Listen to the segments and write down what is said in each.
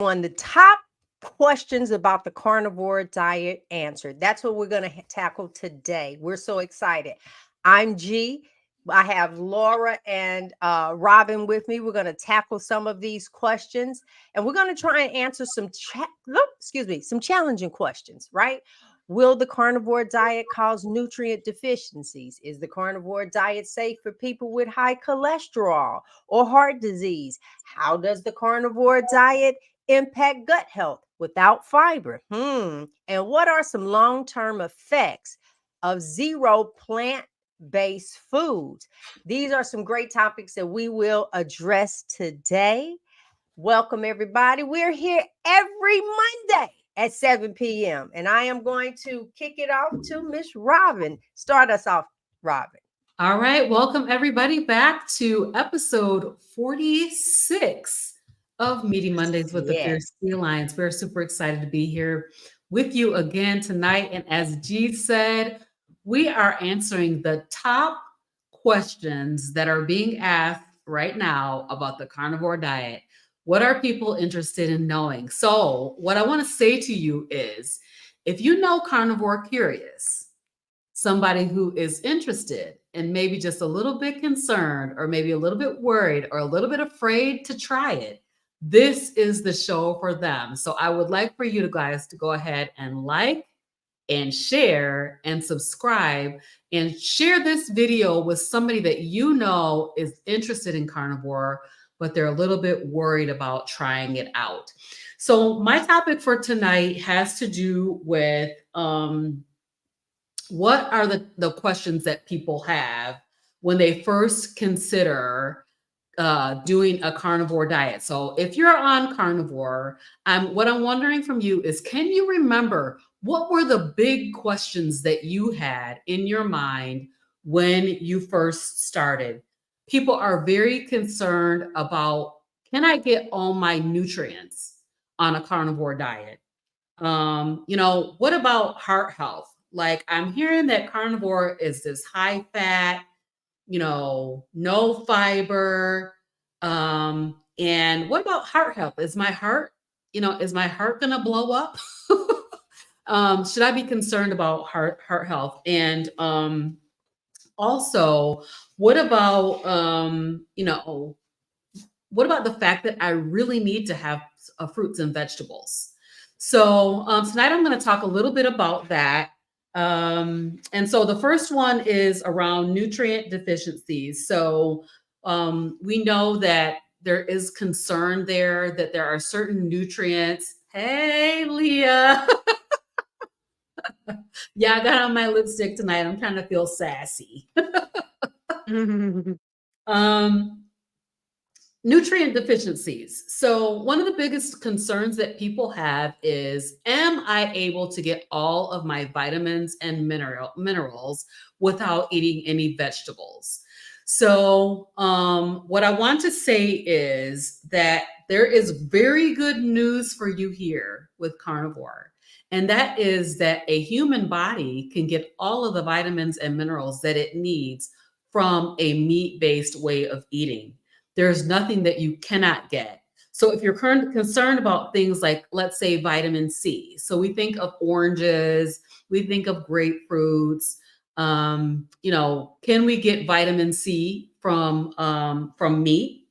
On the top questions about the carnivore diet answered. That's what we're going to tackle today. We're so excited. I'm G. I have Laura and Robyn with me. We're going to tackle some of these questions, and we're going to try and answer some some challenging questions, right? Will the carnivore diet cause nutrient deficiencies? Is the carnivore diet safe for people with high cholesterol or heart disease? How does the carnivore diet impact gut health without fiber? And what are some long-term effects of zero plant-based foods? These are some great topics that we will address today. Welcome, everybody. We're here every Monday at 7 p.m. And I am going to kick it off to Miss Robyn. Start us off, Robyn. All right. Welcome, everybody, back to episode 46 of Meaty Mondays with the Fierce FeLions. We're super excited to be here with you again tonight. And as G said, we are answering the top questions that are being asked right now about the carnivore diet. What are people interested in knowing? So, what I want to say to you is if you know Carnivore Curious, somebody who is interested and maybe just a little bit concerned or maybe a little bit worried or a little bit afraid to try it, this is the show for them. So I would like for you guys to go ahead and like and share and subscribe and share this video with somebody that you know is interested in carnivore, but they're a little bit worried about trying it out. So my topic for tonight has to do with what are the questions that people have when they first consider doing a carnivore diet? So if you're on carnivore, what I'm wondering from you is, can you remember what were the big questions that you had in your mind when you first started? People are very concerned about, can I get all my nutrients on a carnivore diet? What about heart health? Like, I'm hearing that carnivore is this high fat, no fiber. And what about heart health? Is my heart gonna blow up? Should I be concerned about heart health? And also, what about what about the fact that I really need to have fruits and vegetables? So tonight I'm going to talk a little bit about that. And so the first one is around nutrient deficiencies. So we know that there is concern there that there are certain nutrients. Hey, Leah. Yeah, I got on my lipstick tonight. I'm trying to feel sassy. Nutrient deficiencies. So one of the biggest concerns that people have is, am I able to get all of my vitamins and minerals without eating any vegetables? So what I want to say is that there is very good news for you here with carnivore. And that is that a human body can get all of the vitamins and minerals that it needs from a meat-based way of eating. There's nothing that you cannot get. So if you're concerned about things like, let's say, vitamin C. So we think of oranges, we think of grapefruits. Can we get vitamin C from meat?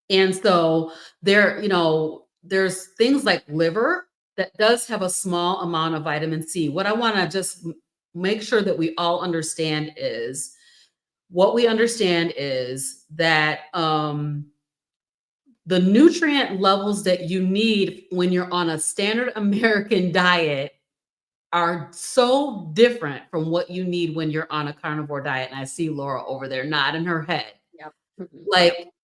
And so there's things like liver that does have a small amount of vitamin C. What I want to just make sure that we all understand is, what we understand is that the nutrient levels that you need when you're on a standard American diet are so different from what you need when you're on a carnivore diet. And I see Laura over there nodding her head. Yep.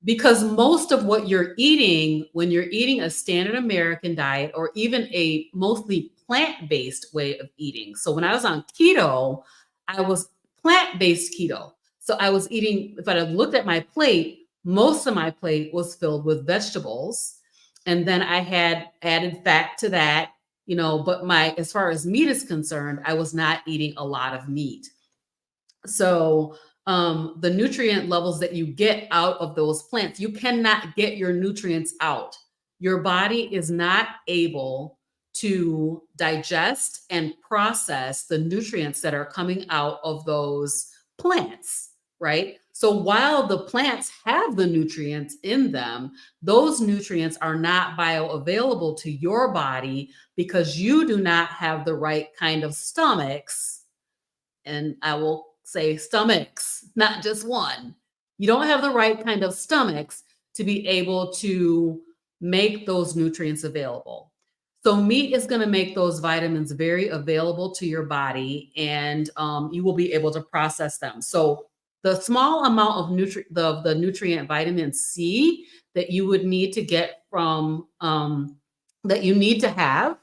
Because most of what you're eating when you're eating a standard American diet, or even a mostly plant-based way of eating. So when I was on keto, I was plant-based keto. So I was eating, if I looked at my plate, most of my plate was filled with vegetables. And then I had added fat to that, but as far as meat is concerned, I was not eating a lot of meat. So the nutrient levels that you get out of those plants, you cannot get your nutrients out your body is not able to digest and process the nutrients that are coming out of those plants, right? So while the plants have the nutrients in them, those nutrients are not bioavailable to your body because you do not have the right kind of stomachs. And I will say stomachs, not just one. You don't have the right kind of stomachs to be able to make those nutrients available. So meat is going to make those vitamins very available to your body, and you will be able to process them. So the small amount of the nutrient vitamin C that you would need to get from that you need to have,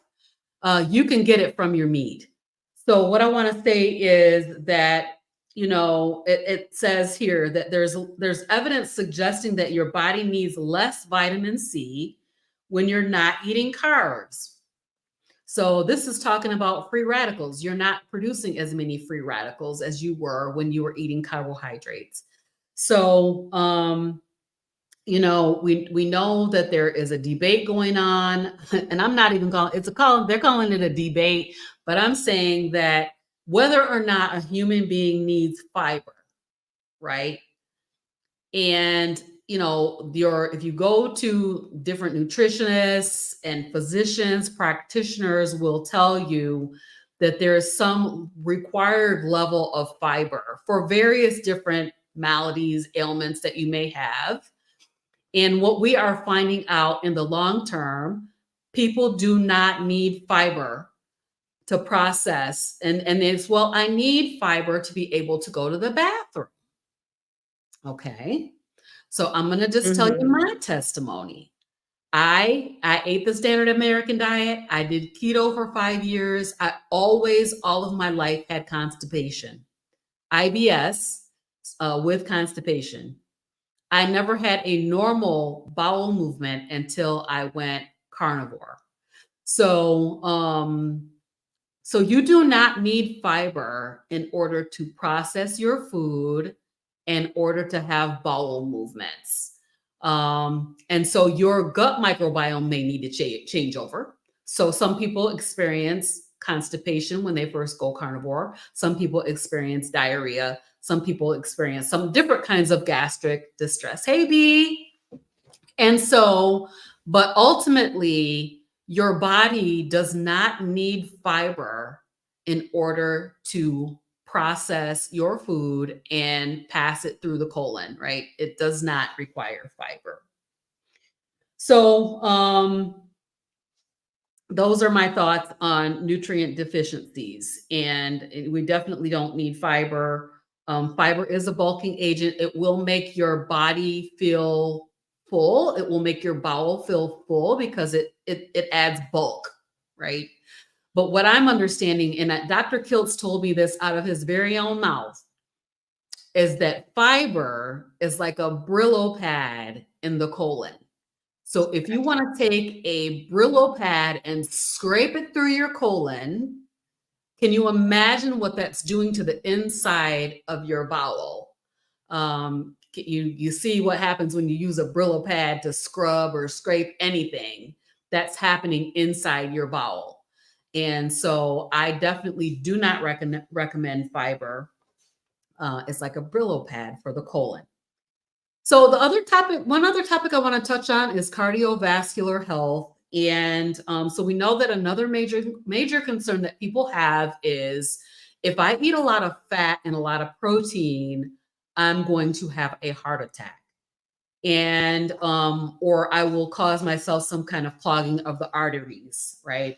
you can get it from your meat. So what I want to say is that, it says here that there's evidence suggesting that your body needs less vitamin C when you're not eating carbs. So this is talking about free radicals. You're not producing as many free radicals as you were when you were eating carbohydrates. So, we know that there is a debate going on, and I'm not even calling they're calling it a debate, but I'm saying that whether or not a human being needs fiber, right? And if you go to different nutritionists and physicians, practitioners will tell you that there's some required level of fiber for various different maladies, ailments that you may have. And what we are finding out in the long term, people do not need fiber to process. And it's, well, I need fiber to be able to go to the bathroom. Okay. So I'm going to just tell you my testimony. I ate the standard American diet. I did keto for 5 years. I always, all of my life, had constipation, IBS with constipation. I never had a normal bowel movement until I went carnivore. So, so you do not need fiber in order to process your food, in order to have bowel movements. And so your gut microbiome may need to change over. So some people experience constipation when they first go carnivore. Some people experience diarrhea. Some people experience some different kinds of gastric distress. Hey, B. And so, but ultimately, your body does not need fiber in order to process your food and pass it through the colon, right? It does not require fiber. So, those are my thoughts on nutrient deficiencies. And we definitely don't need fiber. Fiber is a bulking agent. It will make your body feel full. It will make your bowel feel full because it adds bulk, right? But what I'm understanding, and Dr. Kiltz told me this out of his very own mouth, is that fiber is like a Brillo pad in the colon. So if you want to take a Brillo pad and scrape it through your colon, can you imagine what that's doing to the inside of your bowel? You see what happens when you use a Brillo pad to scrub or scrape anything. That's happening inside your bowel. And so I definitely do not recommend fiber. It's like a Brillo pad for the colon. So one other topic I want to touch on is cardiovascular health. And so we know that another major concern that people have is, if I eat a lot of fat and a lot of protein, I'm going to have a heart attack. And or I will cause myself some kind of clogging of the arteries, right?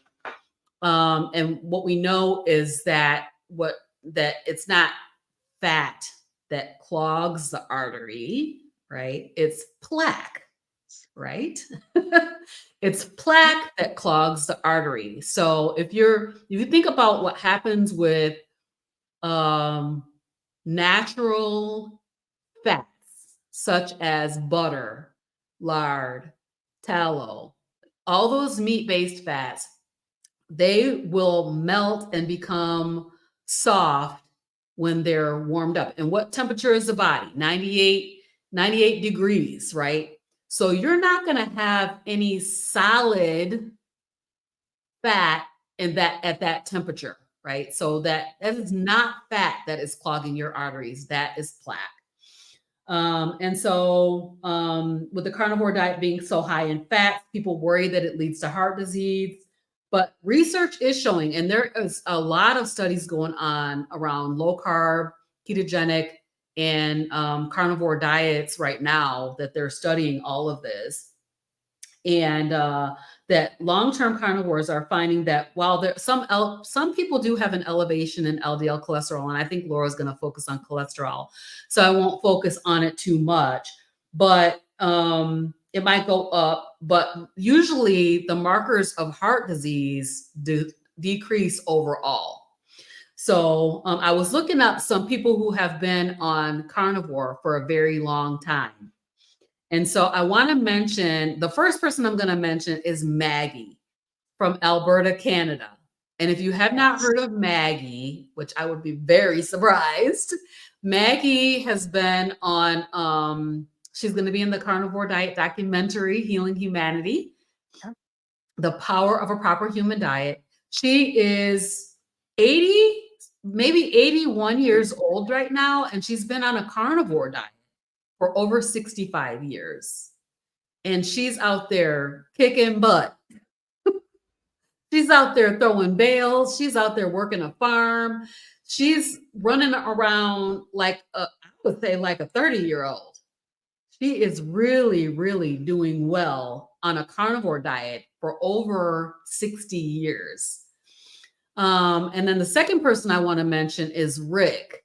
And what we know is that it's not fat that clogs the artery, right? It's plaque, right? It's plaque that clogs the artery. So if you think about what happens with natural fats, such as butter, lard, tallow, all those meat-based fats, they will melt and become soft when they're warmed up. And what temperature is the body? 98 degrees, right? So you're not going to have any solid fat in that at that temperature, right? So that is not fat that is clogging your arteries. That is plaque. And so with the carnivore diet being so high in fat, people worry that it leads to heart disease. But research is showing, and there is a lot of studies going on around low carb, ketogenic, and carnivore diets right now that they're studying all of this. And that long-term carnivores are finding that while there some people do have an elevation in LDL cholesterol, and I think Laura's going to focus on cholesterol, so I won't focus on it too much, but it might go up, but usually the markers of heart disease decrease overall. So I was looking up some people who have been on carnivore for a very long time. And so I want to mention, the first person I'm going to mention is Maggie from Alberta, Canada. And if you have not heard of Maggie, which I would be very surprised, Maggie has been on, she's going to be in the carnivore diet documentary, Healing Humanity, The Power of a Proper Human Diet. She is 80, maybe 81 years old right now, and she's been on a carnivore diet for over 65 years. And she's out there kicking butt. She's out there throwing bales. She's out there working a farm. She's running around like I would say like a 30-year-old. She is really, really doing well on a carnivore diet for over 60 years. And then the second person I want to mention is Rick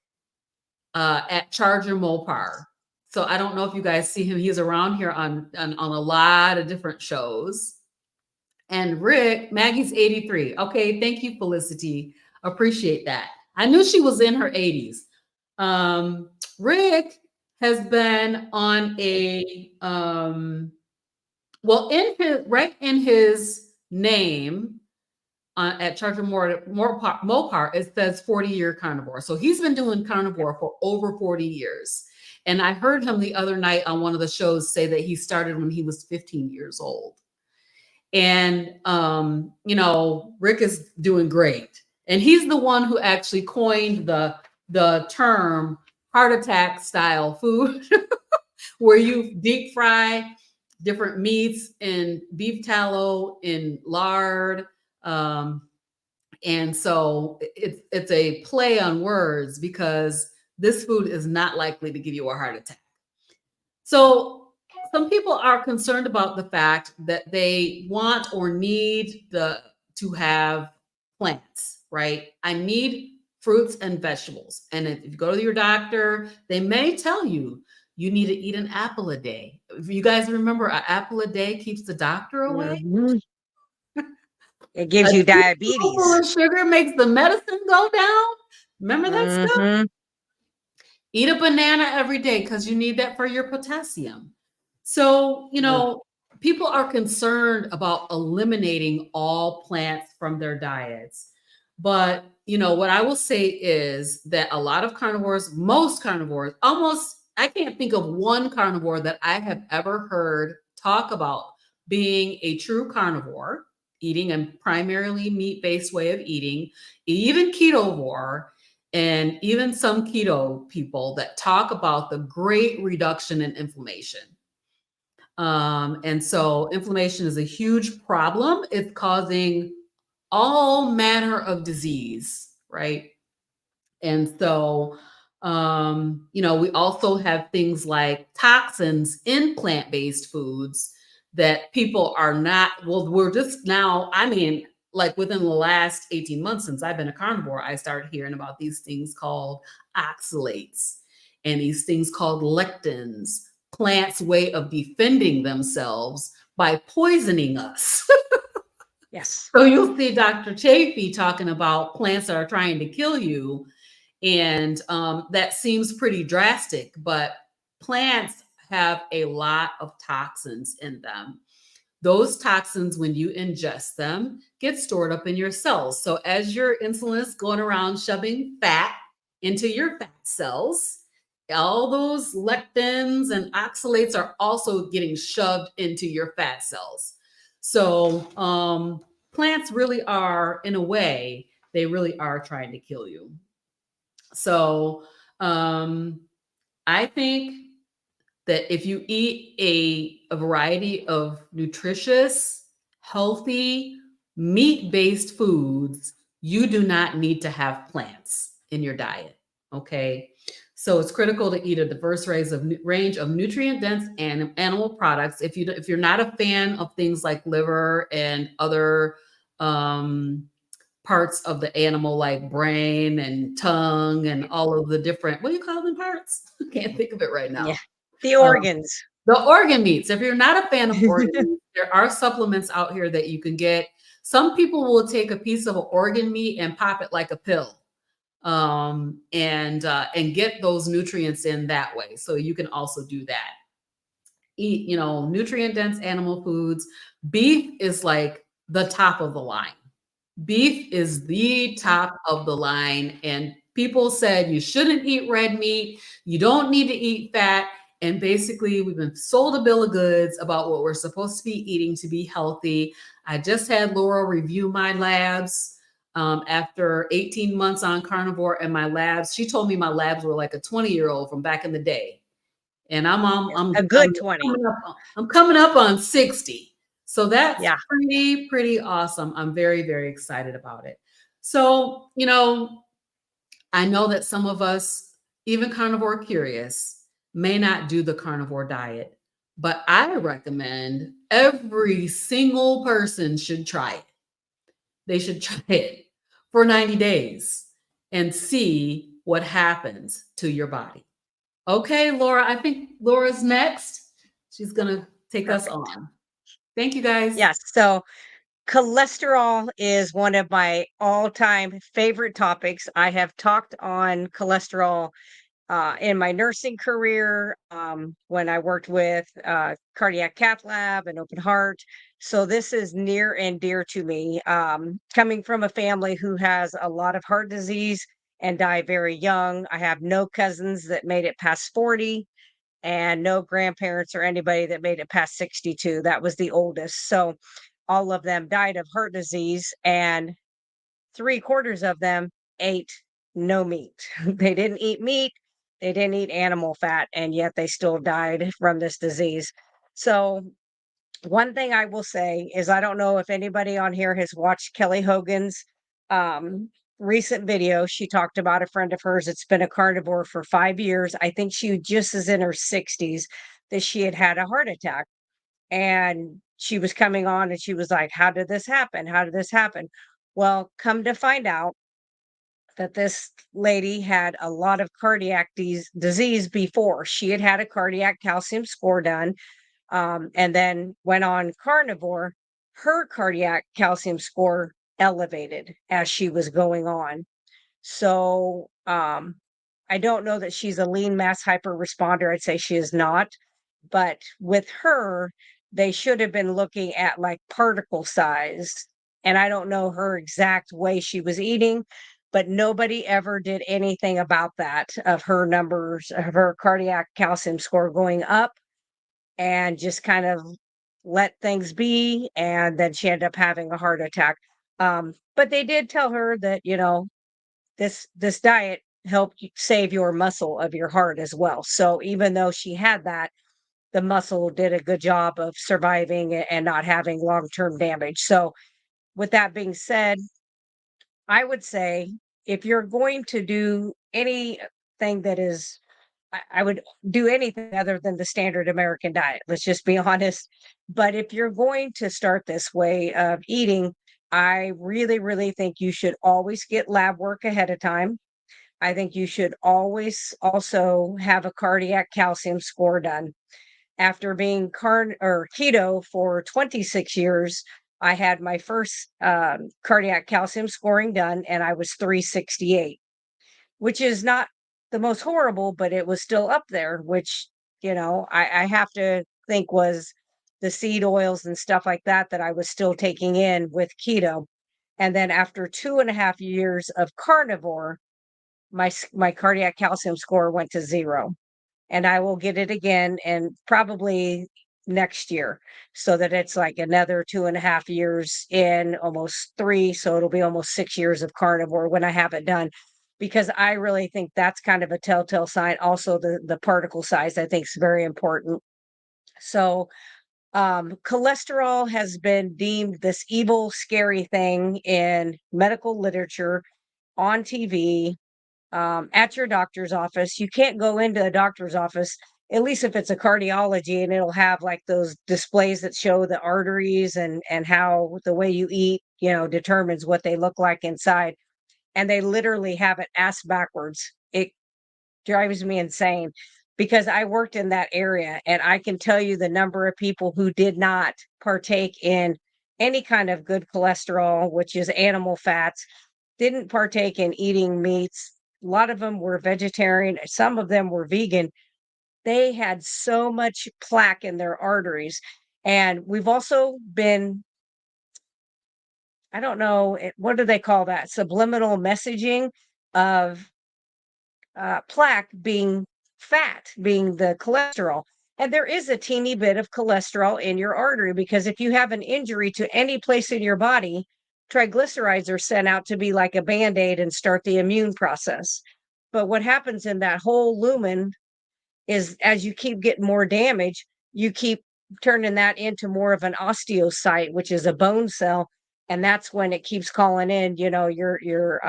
at Charger Mopar. So I don't know if you guys see him. He's around here on a lot of different shows. And Rick, Maggie's 83. Okay, thank you, Felicity. Appreciate that. I knew she was in her 80s. Rick has been on a well, in his name at Charger Mopar, it says 40-year carnivore. So he's been doing carnivore for over 40 years. And I heard him the other night on one of the shows say that he started when he was 15 years old. And, you know, Rick is doing great. And he's the one who actually coined the term heart attack style food, where you deep fry different meats in beef tallow, in lard. And so it's a play on words, because this food is not likely to give you a heart attack. So some people are concerned about the fact that they want or need to have plants, right? I need fruits and vegetables. And if you go to your doctor, they may tell you you need to eat an apple a day. If you guys remember, an apple a day keeps the doctor away. Mm-hmm. It gives you diabetes. Sugar makes the medicine go down. Remember that stuff? Eat a banana every day because you need that for your potassium. So, you know, people are concerned about eliminating all plants from their diets. But, you know, what I will say is that a lot of carnivores, most carnivores, almost, I can't think of one carnivore that I have ever heard talk about being a true carnivore, eating a primarily meat-based way of eating, even ketovore, and even some keto people that talk about the great reduction in inflammation. And so inflammation is a huge problem. It's causing all manner of disease, right? And so, you know, we also have things like toxins in plant-based foods that people are not, well, we're just now, I mean, like within the last 18 months since I've been a carnivore, I started hearing about these things called oxalates and these things called lectins, plants' way of defending themselves by poisoning us. Yes. So you'll see Dr. Chafee talking about plants that are trying to kill you. And that seems pretty drastic, but plants have a lot of toxins in them. Those toxins, when you ingest them, get stored up in your cells. So as your insulin is going around shoving fat into your fat cells, all those lectins and oxalates are also getting shoved into your fat cells. So plants really are, in a way, they really are trying to kill you. So I think that if you eat a variety of nutritious, healthy, meat-based foods, you do not need to have plants in your diet. Okay. So it's critical to eat a diverse range of nutrient-dense animal products. If you're not a fan of things like liver and other parts of the animal, like brain and tongue and all of the different, what do you call them, parts? I can't think of it right now. Yeah. The Um, organs. the organ meats. If you're not a fan of organ meats, there are supplements out here that you can get. Some people will take a piece of organ meat and pop it like a pill, and get those nutrients in that way. So you can also do that. Eat, nutrient dense animal foods. Beef is like the top of the line. Beef is the top of the line, and people said you shouldn't eat red meat. You don't need to eat fat. And basically, we've been sold a bill of goods about what we're supposed to be eating to be healthy. I just had Laura review my labs after 18 months on carnivore, and my labs, she told me my labs were like a 20-year-old from back in the day. And A good 20. I'm coming up on 60. So that's Yeah. pretty awesome. I'm very, very excited about it. So, I know that some of us, even carnivore curious, may not do the carnivore diet, but I recommend every single person should try it. They should try it for 90 days and see what happens to your body. Okay, Laura, I think Laura's next. She's going to take us on. Thank you, guys. Yes. So cholesterol is one of my all-time favorite topics. I have talked on cholesterol in my nursing career, when I worked with cardiac cath lab and open heart. So this is near and dear to me. Coming from a family who has a lot of heart disease and died very young, I have no cousins that made it past 40 and no grandparents or anybody that made it past 62. That was the oldest. So all of them died of heart disease, and 3/4 of them ate no meat. They didn't eat meat, they didn't eat animal fat, and yet they still died from this disease. So, one thing I will say is I don't know if anybody on here has watched Kelly Hogan's um, recent video. She talked about a friend of hers that's been a carnivore for 5 years. I think she just is in her 60s, that she had had a heart attack. And she was coming on and she was like, "How did this happen? How did this happen?" Well, come to find out that this lady had a lot of cardiac disease before. She had had a cardiac calcium score done, and then went on carnivore. Her cardiac calcium score elevated as she was going on. So I don't know that she's a lean mass hyper responder. I'd say she is not. But with her, they should have been looking at like particle size. And I don't know her exact way she was eating, but nobody ever did anything about that, of her numbers, of her cardiac calcium score going up, and just kind of let things be. And then she ended up having a heart attack. But they did tell her that, this diet helped save your muscle of your heart as well. So even though she had that, the muscle did a good job of surviving and not having long-term damage. So with that being said, I would say if you're going to do anything that is, I would do anything other than the standard American diet. Let's just be honest. But if you're going to start this way of eating, I really, really think you should always get lab work ahead of time. I think you should always also have a cardiac calcium score done. After being keto for 26 years, I had my first cardiac calcium scoring done, and I was 368, which is not the most horrible, but it was still up there, which, I have to think was the seed oils and stuff like that I was still taking in with keto. And then after 2.5 years of carnivore, my cardiac calcium score went to 0. and I will get it again, and probably next year, so that it's like another 2.5 years in, almost 3. So it'll be almost 6 years of carnivore when I have it done, because I really think that's kind of a telltale sign. Also, the particle size I think is very important. So cholesterol has been deemed this evil, scary thing in medical literature, on TV, at your doctor's office. You can't go into a doctor's office, at least if it's a cardiology, and it'll have like those displays that show the arteries and how the way you eat, determines what they look like inside. And they literally have it ass backwards. It drives me insane, because I worked in that area, and I can tell you the number of people who did not partake in any kind of good cholesterol, which is animal fats, didn't partake in eating meats. A lot of them were vegetarian, some of them were vegan. They had so much plaque in their arteries. And we've also been, I don't know, what do they call that? Subliminal messaging of plaque being fat, being the cholesterol. And there is a teeny bit of cholesterol in your artery, because if you have an injury to any place in your body, triglycerides are sent out to be like a band-aid and start the immune process. But what happens in that whole lumen is, as you keep getting more damage, you keep turning that into more of an osteocyte, which is a bone cell. And that's when it keeps calling in, your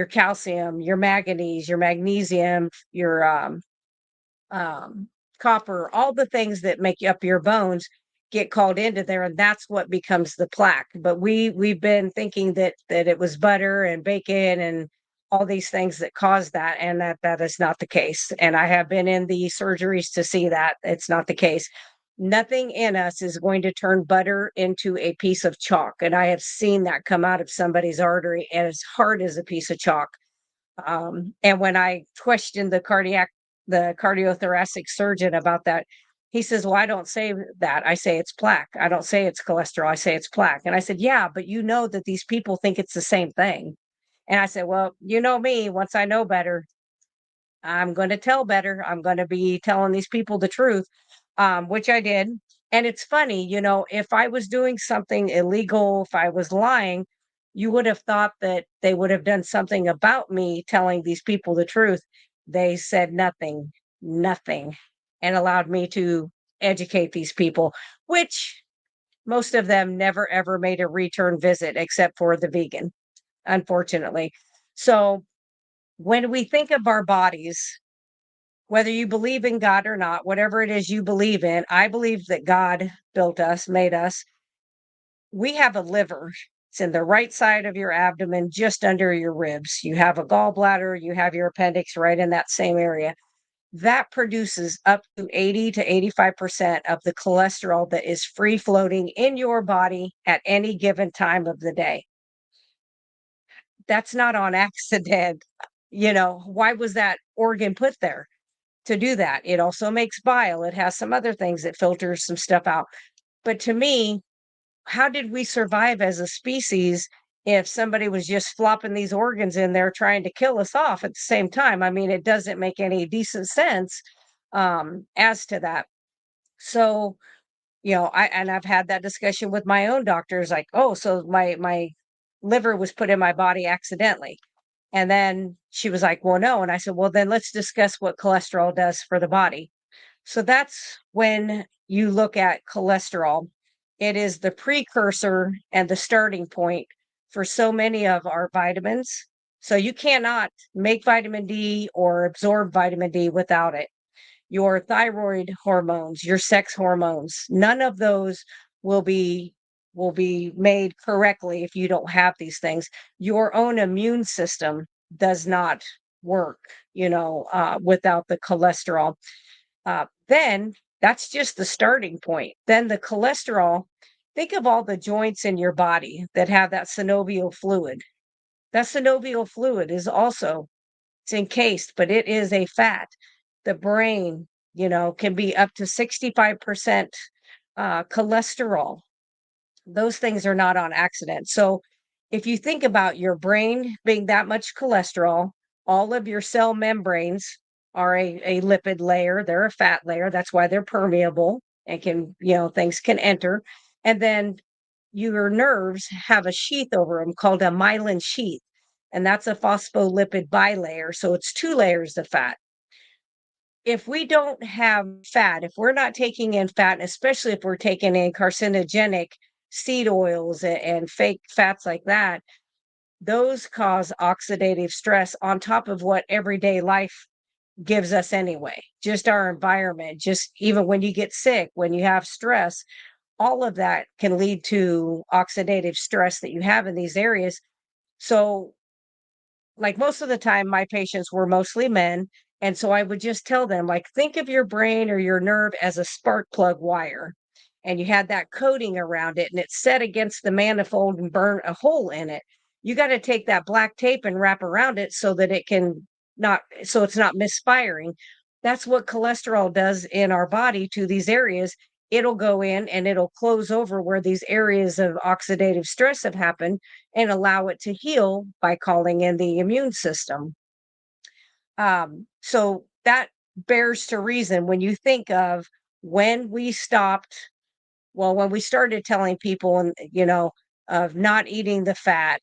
calcium, your manganese, your magnesium, your um, copper, all the things that make up your bones get called into there, and that's what becomes the plaque. But we've been thinking that it was butter and bacon and all these things that cause that, and that is not the case. And I have been in the surgeries to see that it's not the case. Nothing in us is going to turn butter into a piece of chalk, and I have seen that come out of somebody's artery, and it's hard as a piece of chalk. And when I questioned the cardiothoracic surgeon about that, he says, "Well, I don't say that. I say it's plaque. I don't say it's cholesterol. I say it's plaque." And I said, "Yeah, but you know that these people think it's the same thing." And I said, "Well, you know me, once I know better, I'm going to tell better. I'm going to be telling these people the truth," which I did. And it's funny, if I was doing something illegal, if I was lying, you would have thought that they would have done something about me telling these people the truth. They said nothing, nothing, and allowed me to educate these people, which most of them never ever made a return visit except for the vegan, unfortunately. So when we think of our bodies, whether you believe in God or not, whatever it is you believe in, I believe that God built us, made us. We have a liver. It's in the right side of your abdomen, just under your ribs. You have a gallbladder, you have your appendix right in that same area. That produces up to 80 to 85% of the cholesterol that is free floating in your body at any given time of the day. That's not on accident. Why was that organ put there? To do that. It also makes bile. It has some other things that filters some stuff out. But to me, how did we survive as a species if somebody was just flopping these organs in there trying to kill us off at the same time? I mean, it doesn't make any decent sense as to that. So, I've had that discussion with my own doctors, like, oh, so my liver was put in my body accidentally. And then she was like, well, no. And I said, well, then let's discuss what cholesterol does for the body. So that's when you look at cholesterol. It is the precursor and the starting point for so many of our vitamins. So you cannot make vitamin D or absorb vitamin D without it. Your thyroid hormones, your sex hormones, none of those will be made correctly if you don't have these things. Your own immune system does not work, without the cholesterol. Then that's just the starting point. Then the cholesterol, think of all the joints in your body that have that synovial fluid. That synovial fluid is also, it's encased, but it is a fat. The brain, can be up to 65% cholesterol. Those things are not on accident. So if you think about your brain being that much cholesterol, all of your cell membranes are a lipid layer. They're a fat layer. That's why they're permeable and can, things can enter. And then your nerves have a sheath over them called a myelin sheath. And that's a phospholipid bilayer. So it's 2 layers of fat. If we don't have fat, if we're not taking in fat, and especially if we're taking in carcinogenic seed oils and fake fats like that, those cause oxidative stress on top of what everyday life gives us anyway. Just our environment, just even when you get sick, when you have stress, all of that can lead to oxidative stress that you have in these areas. So, like most of the time, my patients were mostly men. And so I would just tell them, like, think of your brain or your nerve as a spark plug wire. And you had that coating around it and it's set against the manifold and burn a hole in it. You got to take that black tape and wrap around it so that it can not, so it's not misfiring. That's what cholesterol does in our body to these areas. It'll go in and it'll close over where these areas of oxidative stress have happened and allow it to heal by calling in the immune system. So that bears to reason when you think of when we stopped, well, when we started telling people, and of not eating the fat,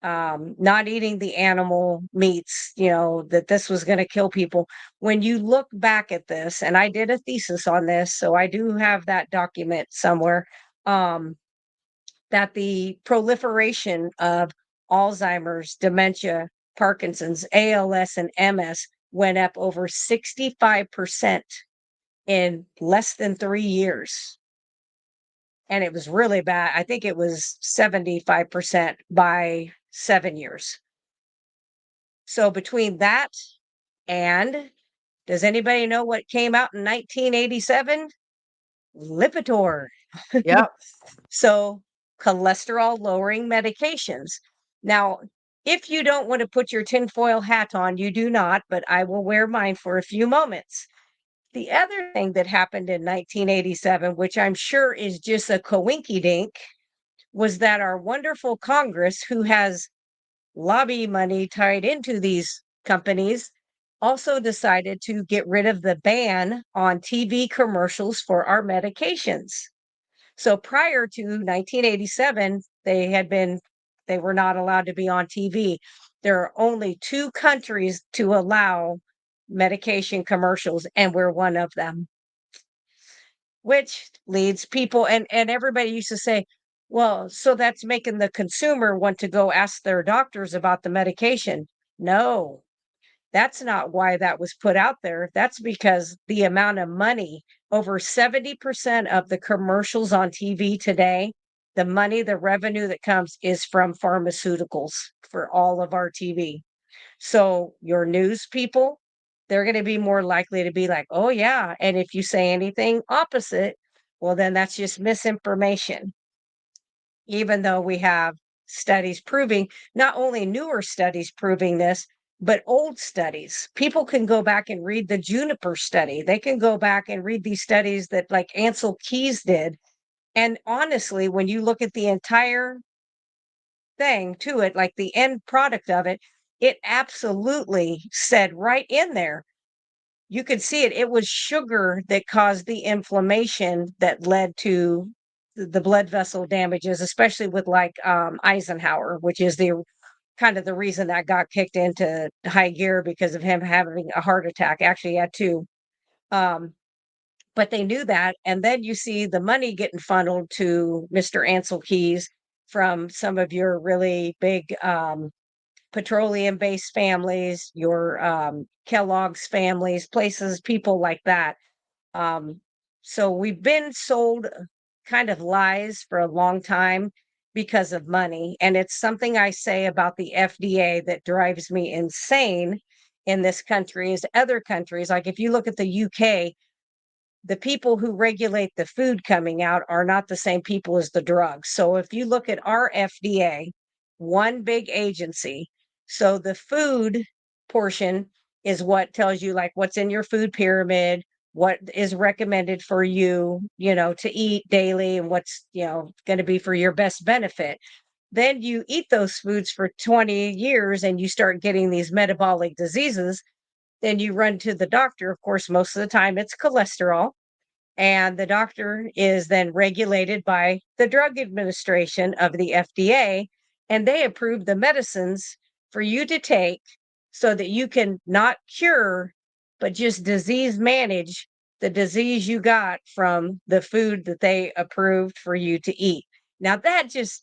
not eating the animal meats, that this was going to kill people. When you look back at this, and I did a thesis on this, so I do have that document somewhere. That the proliferation of Alzheimer's, dementia, Parkinson's, ALS, and MS went up over 65% in less than 3 years. And it was really bad. I think it was 75% by 7 years. So between that and, does anybody know what came out in 1987? Lipitor. Yep. So cholesterol lowering medications. Now, if you don't want to put your tinfoil hat on, you do not, but I will wear mine for a few moments. The other thing that happened in 1987, which I'm sure is just a coinky dink, was that our wonderful Congress, who has lobby money tied into these companies, also decided to get rid of the ban on TV commercials for our medications. So prior to 1987, they were not allowed to be on TV. There are only 2 countries to allow medication commercials, and we're one of them, which leads people, and everybody used to say, well, so that's making the consumer want to go ask their doctors about the medication. No, that's not why that was put out there. That's because the amount of money, over 70% of the commercials on TV today, the money, the revenue that comes is from pharmaceuticals for all of our TV. So your news people, they're going to be more likely to be like, oh, yeah. And if you say anything opposite, well, then that's just misinformation. Even though we have studies proving, not only newer studies proving this, but old studies. People can go back and read the Juniper study. They can go back and read these studies that like Ansel Keys did. And honestly, when you look at the entire thing to it, like the end product of it, it absolutely said right in there, you could see it. It was sugar that caused the inflammation that led to the blood vessel damages, especially with like Eisenhower, which is the kind of the reason that got kicked into high gear because of him having a heart attack. Actually, he had 2. Um, but they knew that. And then you see the money getting funneled to Mr. Ansel Keys from some of your really big petroleum-based families, your Kellogg's families, places, people like that. So we've been sold kind of lies for a long time because of money. And it's something I say about the FDA that drives me insane in this country is other countries. Like if you look at the UK, the people who regulate the food coming out are not the same people as the drugs. So if you look at our FDA, one big agency, so the food portion is what tells you like what's in your food pyramid, what is recommended for you, to eat daily and what's, going to be for your best benefit. Then you eat those foods for 20 years and you start getting these metabolic diseases. Then you run to the doctor. Of course, most of the time it's cholesterol. And the doctor is then regulated by the Drug Administration of the FDA, and they approve the medicines for you to take so that you can not cure, but just disease manage the disease you got from the food that they approved for you to eat. Now that just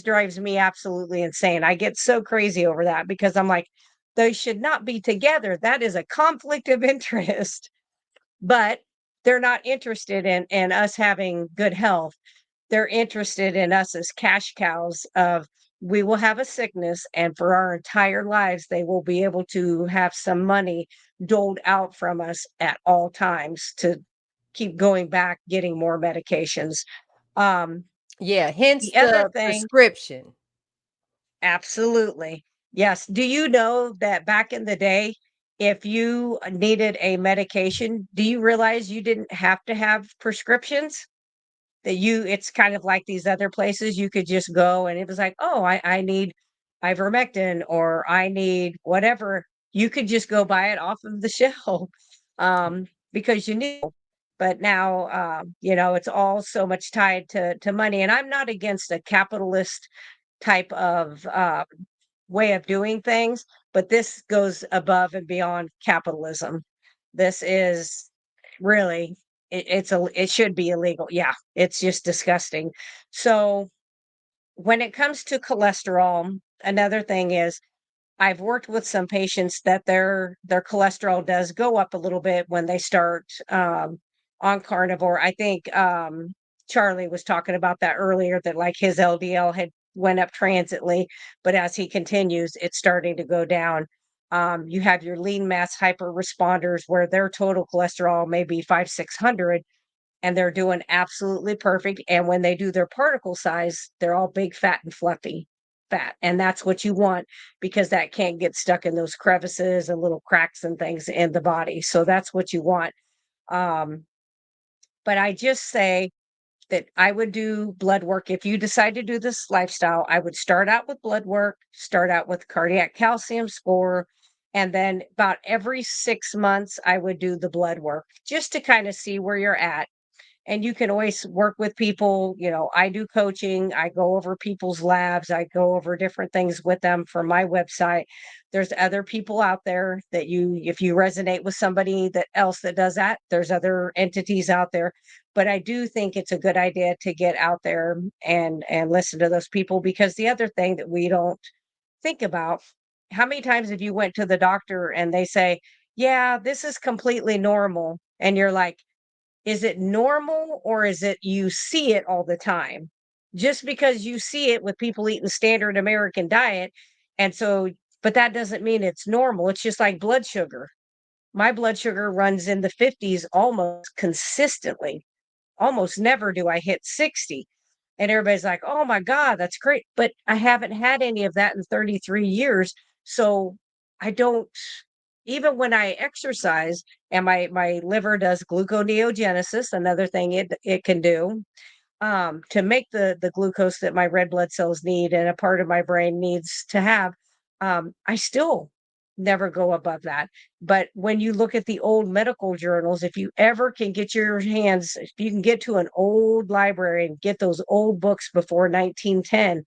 drives me absolutely insane. I get so crazy over that because I'm like, they should not be together. That is a conflict of interest. But they're not interested in us having good health. They're interested in us as cash cows of we will have a sickness and for our entire lives they will be able to have some money doled out from us at all times to keep going back getting more medications. Um, Yeah, hence the other the thing, prescription. absolutely. Yes. Do you know that back in the day, if you needed a medication, do you realize you didn't have to have prescriptions? That it's kind of like these other places you could just go and it was like, oh, I need ivermectin or I need whatever. You could just go buy it off of the shelf because you knew. But now, it's all so much tied to money. And I'm not against a capitalist type of way of doing things, but this goes above and beyond capitalism. This is really it should be illegal. Yeah, it's just disgusting. So when it comes to cholesterol, another thing is I've worked with some patients that their cholesterol does go up a little bit when they start on carnivore. I think Charlie was talking about that earlier that like his LDL had went up transiently, but as he continues, it's starting to go down. You have your lean mass hyper responders where their total cholesterol may be 500-600 and they're doing absolutely perfect. And when they do their particle size, they're all big, fat, and fluffy fat. And that's what you want because that can't get stuck in those crevices and little cracks and things in the body. So that's what you want. Um, but I just say that I would do blood work. If you decide to do this lifestyle, I would start out with blood work, start out with cardiac calcium score. And then about every 6 months, I would do the blood work just to kind of see where you're at and you can always work with people. I do coaching, I go over people's labs, I go over different things with them from my website. There's other people out there that if you resonate with somebody that else that does that, there's other entities out there. But I do think it's a good idea to get out there and listen to those people, because the other thing that we don't think about, how many times have you went to the doctor and they say, yeah, this is completely normal, and you're like, is it normal or is it you see it all the time? Just because you see it with people eating standard American diet. And so, but that doesn't mean it's normal. It's just like blood sugar. My blood sugar runs in the 50s almost consistently. Almost never do I hit 60. And everybody's like, oh my God, that's great. But I haven't had any of that in 33 years. So I don't, even when I exercise and my liver does gluconeogenesis, another thing it can do to make the glucose that my red blood cells need and a part of my brain needs to have. I still never go above that. But when you look at the old medical journals, if you ever can get your hands, if you can get to an old library and get those old books before 1910,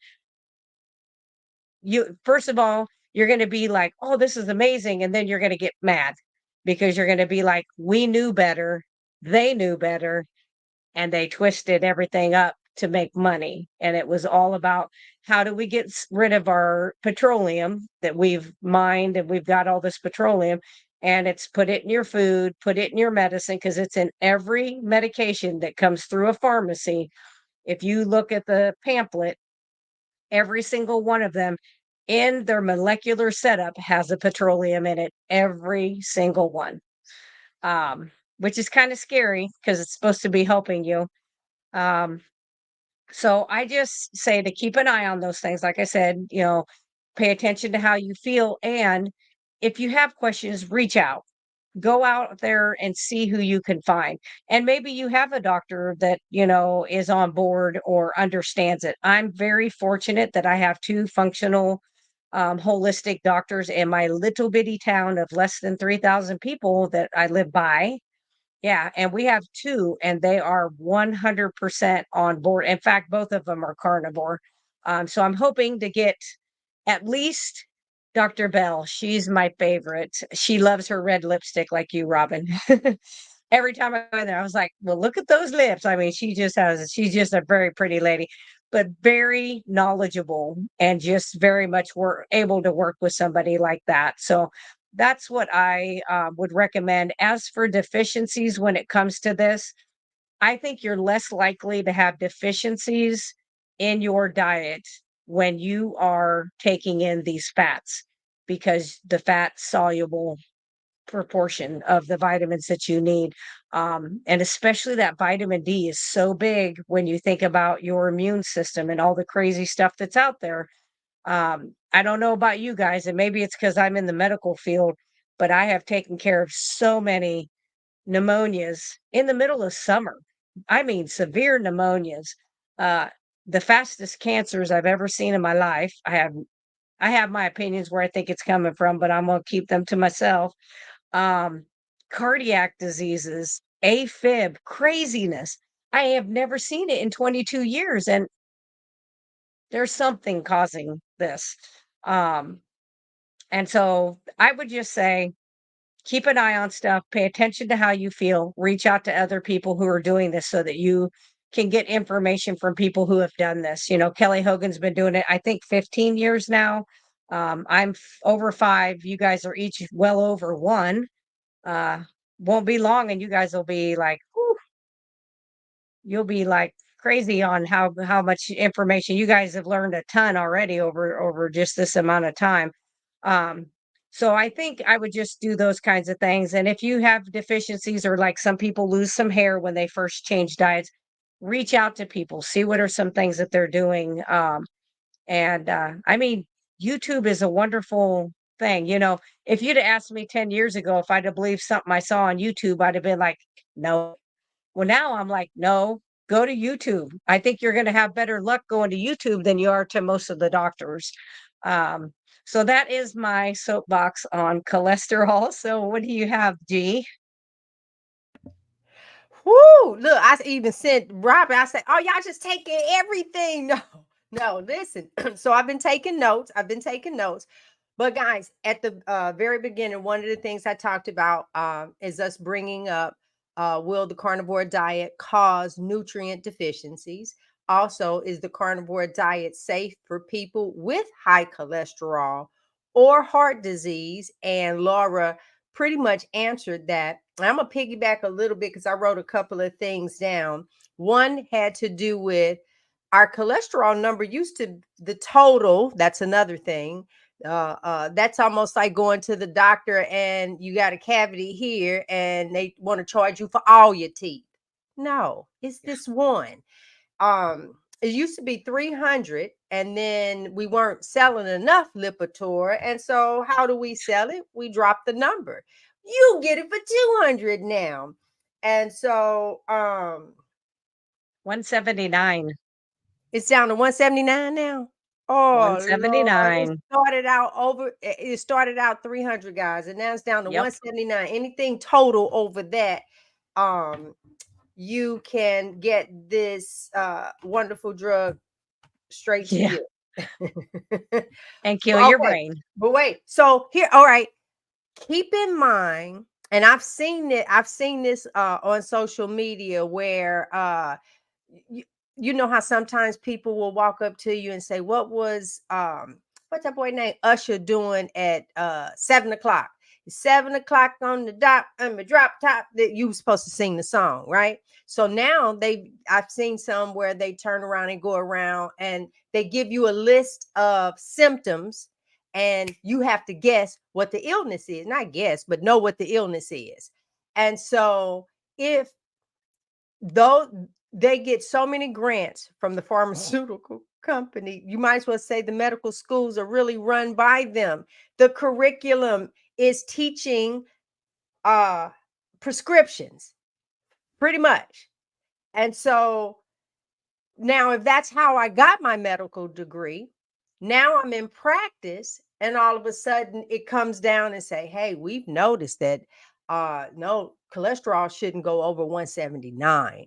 you first of all, you're going to be like, oh, this is amazing. And then you're going to get mad because you're going to be like, we knew better. They knew better, and they twisted everything up to make money. And it was all about how do we get rid of our petroleum that we've mined, and we've got all this petroleum, and it's put it in your food, put it in your medicine, because it's in every medication that comes through a pharmacy. If you look at the pamphlet, every single one of them in their molecular setup has a petroleum in it, every single one. Which is kind of scary because it's supposed to be helping you. Um, so I just say to keep an eye on those things. Like I said, pay attention to how you feel. And if you have questions, reach out, go out there and see who you can find. And maybe you have a doctor that, is on board or understands it. I'm very fortunate that I have two functional holistic doctors in my little bitty town of less than 3,000 people that I live by. Yeah, and we have 2, and they are 100% on board. In fact, both of them are carnivore. So I'm hoping to get at least Dr. Bell. She's my favorite. She loves her red lipstick like you, Robyn. Every time I go there, I was like, well, look at those lips. I mean, she's just a very pretty lady, but very knowledgeable and just very much able to work with somebody like that. So that's what I would recommend. As for deficiencies, when it comes to this, I think you're less likely to have deficiencies in your diet when you are taking in these fats, because the fat soluble proportion of the vitamins that you need. And especially that vitamin D is so big when you think about your immune system and all the crazy stuff that's out there. I don't know about you guys, and maybe it's because I'm in the medical field, but I have taken care of so many pneumonias in the middle of summer. I mean, severe pneumonias. Uh, the fastest cancers I've ever seen in my life. I have my opinions where I think it's coming from, but I'm gonna keep them to myself. um, Cardiac diseases, AFib, craziness. I have never seen it in 22 years, and there's something causing this. Um, and so I would just say, keep an eye on stuff, pay attention to how you feel, reach out to other people who are doing this so that you can get information from people who have done this. You know, Kelly Hogan's been doing it, I think, 15 years now. I'm over 5. You guys are each well over 1. uh won't be long and you guys will be like, whew, you'll be like crazy on how much information you guys have learned. A ton already over just this amount of time. um so I think I would just do those kinds of things. And if you have deficiencies, or like some people lose some hair when they first change diets, reach out to people, see what are some things that they're doing. And I mean, YouTube is a wonderful thing. You know, if you'd have asked me 10 years ago if I'd have believed something I saw on YouTube, I'd have been like, no. Well, now I'm like, no, go to YouTube. I think you're going to have better luck going to YouTube than you are to most of the doctors. Um, so that is my soapbox on cholesterol. So what do you have, G? Whoo! Look, I even sent Robyn. I said, "Oh, y'all just taking everything." No, no. Listen. So I've been taking notes. But guys, at the very beginning, one of the things I talked about is us bringing up: will the carnivore diet cause nutrient deficiencies? Also, is the carnivore diet safe for people with high cholesterol or heart disease? And Laura pretty much answered that. I'm gonna piggyback a little bit because I wrote a couple of things down. One had to do with our cholesterol number used to the total. That's another thing. That's almost like going to the doctor and you got a cavity here and they want to charge you for all your teeth. No, it's this one. It used to be 300 and then we weren't selling enough Lipitor, and so how do we sell it? We drop the number. You get it for 200 now. And so 179. it's down to 179 now. Oh Lord, 179. it started out 300, guys, and now it's down to Yep. 179. Anything total over that, um you can get this wonderful drug straight to Yeah. you. And kill your Okay, brain. but wait. So here, all right. Keep in mind, and I've seen this on social media where you, you know how sometimes people will walk up to you and say, what's that boy named Usher doing at 7 o'clock? It's 7 o'clock on the dot. I'm a drop top. That you were supposed to sing the song, right? So now I've seen some where they turn around and go around and they give you a list of symptoms and you have to guess what the illness is. Not guess, but know what the illness is. And so if though they get so many grants from the pharmaceutical company, you might as well say the medical schools are really run by them. The curriculum is teaching uh prescriptions pretty much. And so now if that's how I got my medical degree, Now I'm in practice, and all of a sudden it comes down and say, hey, we've noticed that no, cholesterol shouldn't go over 179.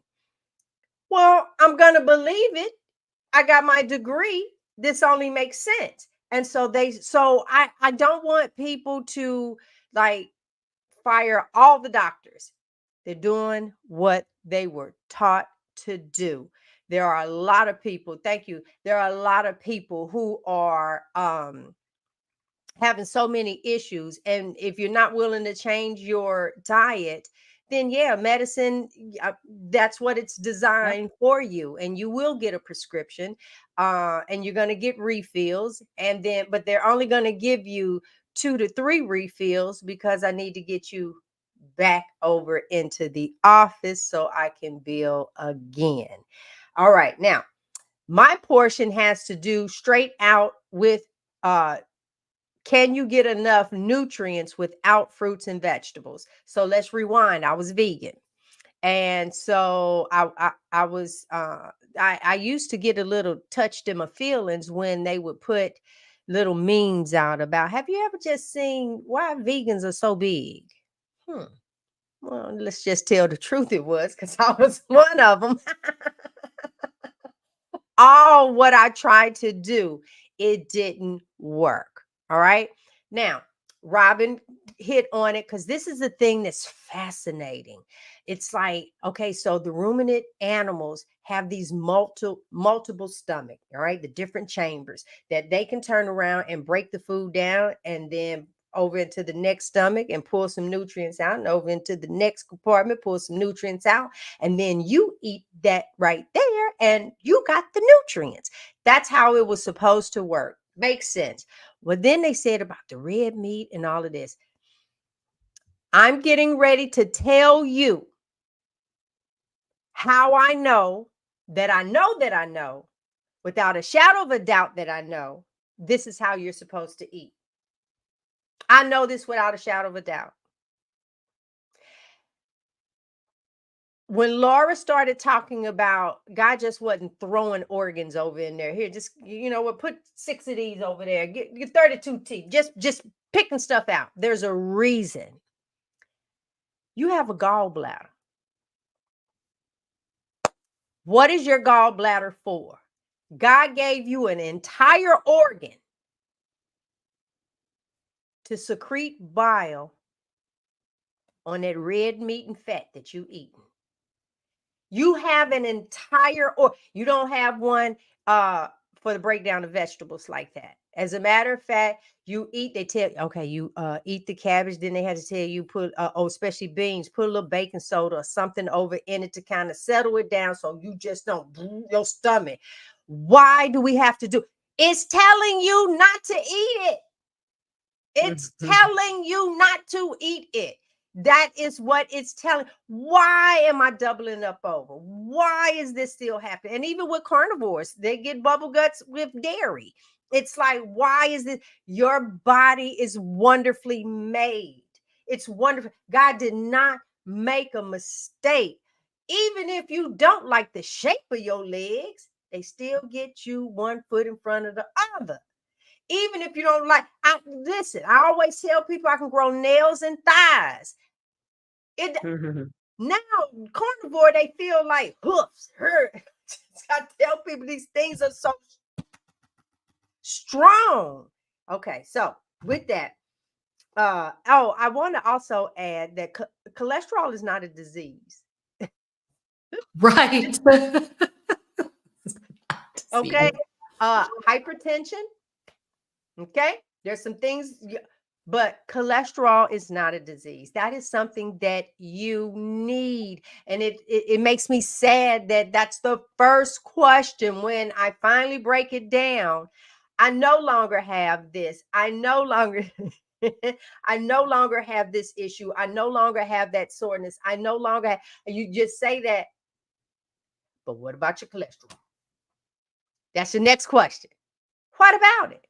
Well, I'm gonna believe it. I got my degree. This only makes sense. And so I don't want people to like fire all the doctors. They're doing what they were taught to do. There are a lot of people, thank you. There are a lot of people who are having so many issues. And if you're not willing to change your diet, then yeah, medicine, that's what it's Yep. designed for you. And you will get a prescription, and you're going to get refills. And then, but they're only going to give you 2 to 3 refills because I need to get you back over into the office so I can bill again. All right. Now, my portion has to do straight out with can you get enough nutrients without fruits and vegetables? So let's rewind. I was vegan. And so I used to get a little touched in my feelings when they would put little memes out about, have you ever just seen why vegans are so big? Hmm. Well, let's just tell the truth. It was because I was one of them. All what I tried to do, it didn't work. All right. Now, Robyn hit on it because this is the thing that's fascinating. It's like, okay, so the ruminant animals have these multiple stomach, all right, the different chambers that they can turn around and break the food down and then over into the next stomach and pull some nutrients out, and over into the next compartment, pull some nutrients out, and then you eat that right there and you got the nutrients. That's how it was supposed to work. Makes sense. Well, then they said about the red meat and all of this. I'm getting ready to tell you how I know that I know that I know, without a shadow of a doubt that I know, this is how you're supposed to eat. I know this without a shadow of a doubt. When Laura started talking about God just wasn't throwing organs over in there. Here, just what, put 6 of these over there. Get 32 teeth. Just picking stuff out. There's a reason. You have a gallbladder. What is your gallbladder for? God gave you an entire organ to secrete bile on that red meat and fat that you eating. You have an entire, or you don't have one for the breakdown of vegetables like that. As a matter of fact, you eat, they tell you, okay, you eat the cabbage, then they had to tell you put, especially beans, put a little baking soda or something over in it to kind of settle it down so you just don't your stomach. Why do we have to do? It's telling you not to eat it. It's telling you not to eat it. That is what it's telling. Why am I doubling up over? Why is this still happening? And even with carnivores, they get bubble guts with dairy. It's like, why is this? Your body is wonderfully made. It's wonderful. God did not make a mistake. Even if you don't like the shape of your legs, they still get you one foot in front of the other. Even if you don't like, listen, I always tell people I can grow nails and thighs. Now, carnivore, they feel like hoofs hurt. I tell people these things are so strong. Okay, so with that, I want to also add that cholesterol is not a disease. Right. Okay, hypertension. Okay, there's some things, but cholesterol is not a disease. That is something that you need. And it makes me sad that that's the first question when I finally break it down. I no longer have this. I no longer I no longer have this issue. I no longer have that soreness. I no longer have, you just say that. But what about your cholesterol? That's the next question. What about it?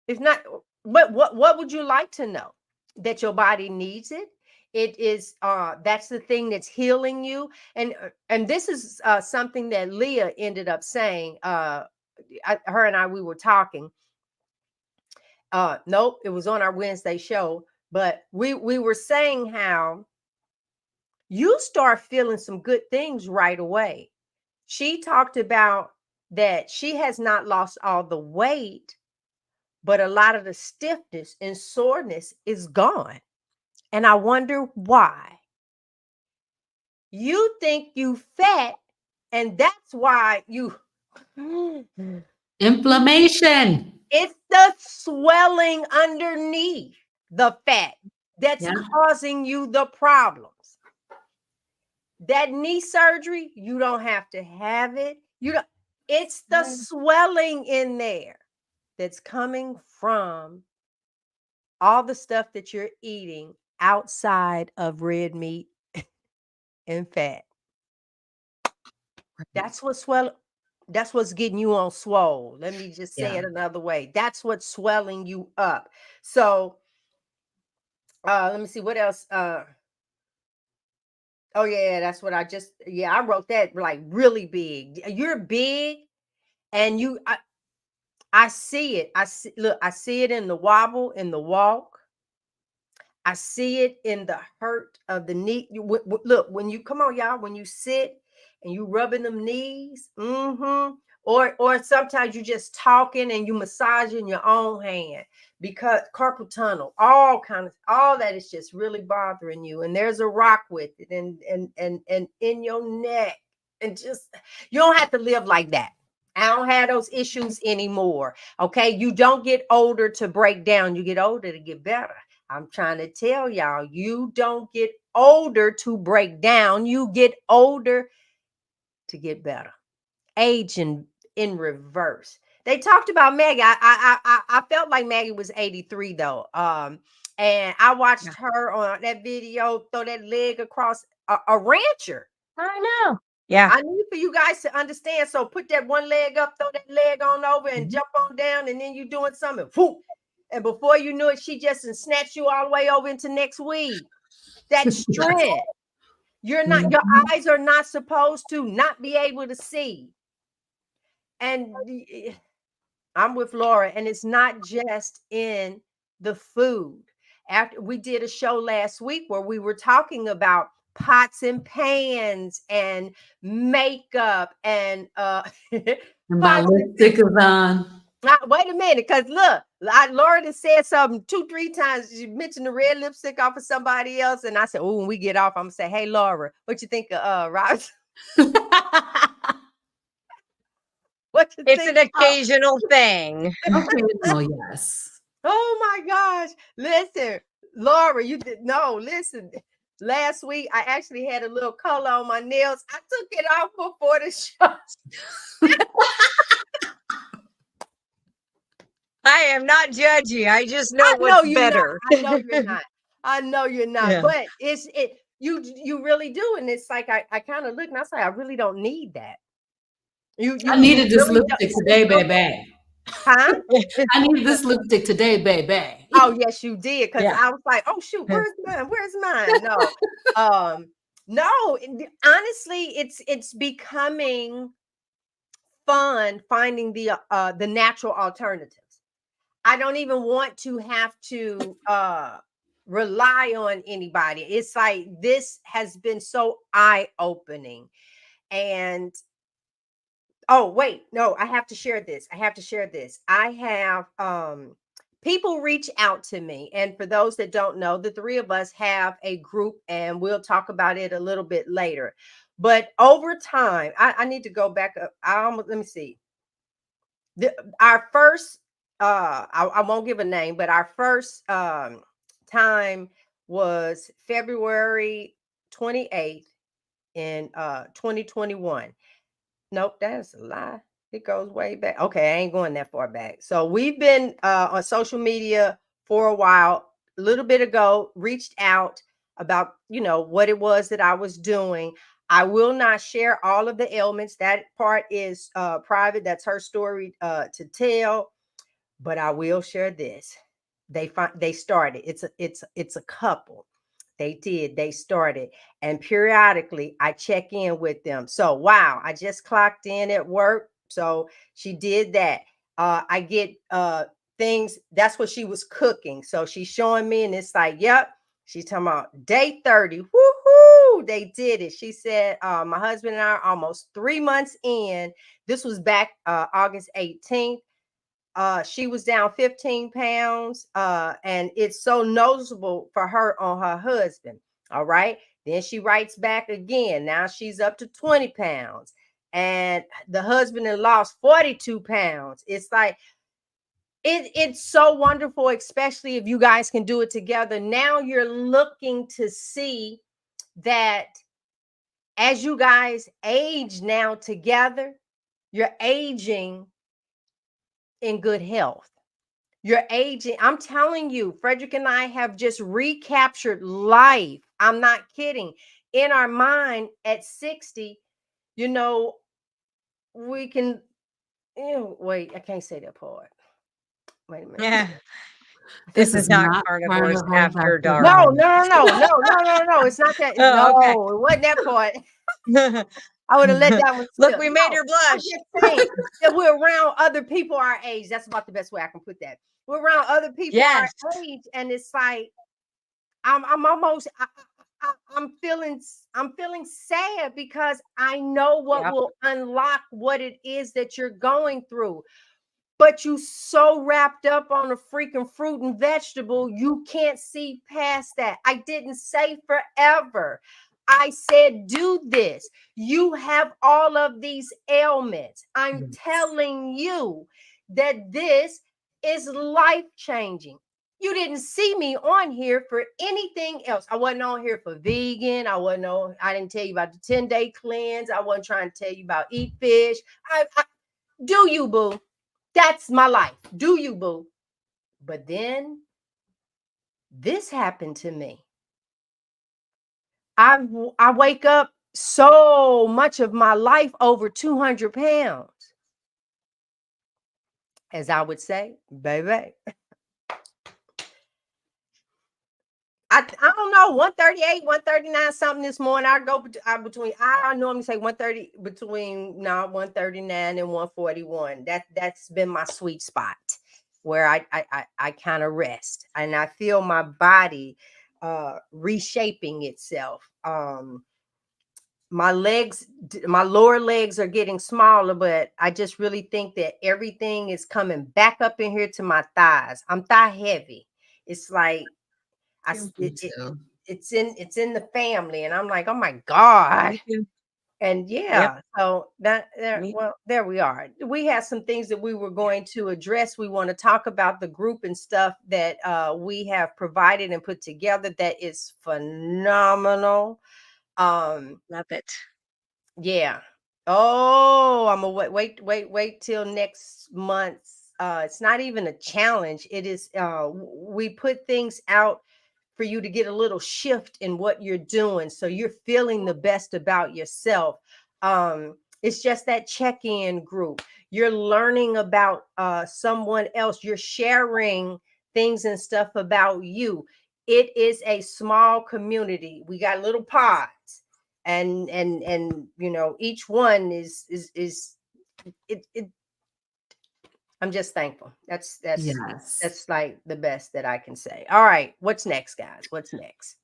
If not, what would you like to know? That your body needs it. It is that's the thing that's healing you. And this is something that Leah ended up saying her and I, we were talking. Nope, it was on our Wednesday show, but we were saying how you start feeling some good things right away. She talked about that she has not lost all the weight, but a lot of the stiffness and soreness is gone. And I wonder why. You think you fat, and that's why you Inflammation. it's the swelling underneath the fat that's Yeah. causing you the problems. That knee surgery, you don't have to have it. You don't, it's the swelling in there that's coming from all the stuff that you're eating outside of red meat and fat. That's what's that's what's getting you on swole. Let me just say it another way. That's what's swelling you up. So let me see what else. Oh yeah, that's what I wrote that like really big. You're big and I see it. I see it in the wobble, in the walk. I see it in the hurt of the knee. Look, when you come on, y'all, when you sit and you rubbing them knees, or sometimes you just talking and you massaging your own hand because carpal tunnel, all that is just really bothering you. And there's a rock with it, and in your neck, and just you don't have to live like that. I don't have those issues anymore. Okay, you don't get older to break down. You get older to get better. I'm trying to tell y'all, you don't get older to break down. You get older to get better. Aging in reverse. They talked about Maggie. I felt like Maggie was 83 though. And I watched her on that video throw that leg across a rancher. I know. Yeah. I need for you guys to understand. So put that one leg up, throw that leg on over, and jump on down, and then you're doing something. Whoop. And before you knew it, she just snatched you all the way over into next week. That strength. You're not, your eyes are not supposed to not be able to see. And I'm with Laura, and it's not just in the food. After we did a show last week where we were talking about pots and pans and makeup and my lipstick is on. Wait a minute, because look, Laura has said something 2-3 times. She mentioned the red lipstick off of somebody else, and I said, "Oh, when we get off, I'm gonna say, hey, Laura, what you think of Robyn?" What you It's think an occasional thing. Occasional, yes. Oh my gosh! Listen, Laura, you did no. Listen, last week I actually had a little color on my nails. I took it off before the show. I am not judgy. I just know what's better. I know you're not. I know you're not. Yeah. But you really do. And it's like I kind of look and I say, I really don't need that. I needed this really lipstick today, baby. Huh? I need this lipstick today, baby. Oh, yes, you did. Because Yeah. I was like, oh shoot, where's mine? Where's mine? No. No, honestly, it's becoming fun finding the natural alternatives. I don't even want to have to rely on anybody. It's like this has been so eye-opening. And oh, wait, no, I have to share this. I have people reach out to me. And for those that don't know, the three of us have a group, and we'll talk about it a little bit later. But over time, I need to go back up. Let me see. Our first I won't give a name, but our first time was February 28th in 2021. Nope, that's a lie. It goes way back. Okay, I ain't going that far back. So we've been on social media for a while. A little bit ago, reached out about what it was that I was doing. I will not share all of the ailments. That part is private. That's her story to tell. But I will share this. They started. It's a couple. They started, and periodically I check in with them. So wow, I just clocked in at work So she did that. I get things, that's what she was cooking. So she's showing me, and it's like, yep, she's talking about day 30. Woohoo! They did it. She said, my husband and I are almost 3 months in. This was back August 18th. She was down 15 pounds, and it's so noticeable for her on her husband. All right. Then she writes back again. Now she's up to 20 pounds, and the husband had lost 42 pounds. It's like, it's so wonderful, especially if you guys can do it together. Now you're looking to see that as you guys age now together, you're aging in good health. You're aging. I'm telling you, Frederick and I have just recaptured life. I'm not kidding. In our mind at 60, you know, we can, wait, I can't say that part. Wait a minute. Yeah. This This is not Carnivores Carnivores After After Dark. No, Dark. it's not that. Oh, No, okay. it wasn't that part. I would have let that one slip. Look, we made her I'm blush. just saying that we're around other people our age. That's about the best way I can put that. We're around other people Yes. our age, and it's like I'm almost I'm feeling sad because I know what Yep. will unlock what it is that you're going through. But you so wrapped up on a freaking fruit and vegetable, you can't see past that. I didn't say forever. I said, do this. You have all of these ailments. I'm Yes. telling you that this is life changing. You didn't see me on here for anything else. I wasn't on here for vegan. I didn't tell you about the 10-day cleanse. I wasn't trying to tell you about eat fish. Do you, boo? That's my life. Do you, boo? But then this happened to me. I wake up so much of my life over 200 pounds. As I would say, baby. I don't know, 138, 139 something this morning. I go between, I normally say 130, between 139 and 141. That's been my sweet spot where I kind of rest, and I feel my body reshaping itself. My lower legs are getting smaller, but I just really think that everything is coming back up in here to my thighs. I'm thigh heavy. It's like it's in the family, and I'm like, oh my God. Me too. And Yep. yeah, so Me. there we are. We have some things that we were going to address. We want to talk about the group and stuff that we have provided and put together that is phenomenal. Love it. Yeah. Oh, I'm gonna wait till next month. It's not even a challenge. It is we put things out for you to get a little shift in what you're doing, so you're feeling the best about yourself. It's just that check-in group. You're learning about someone else. You're sharing things and stuff about you. It is a small community. We got little pods, and each one is it. I'm just thankful. That's Yes. like the best that I can say. All right, what's next, guys? What's next?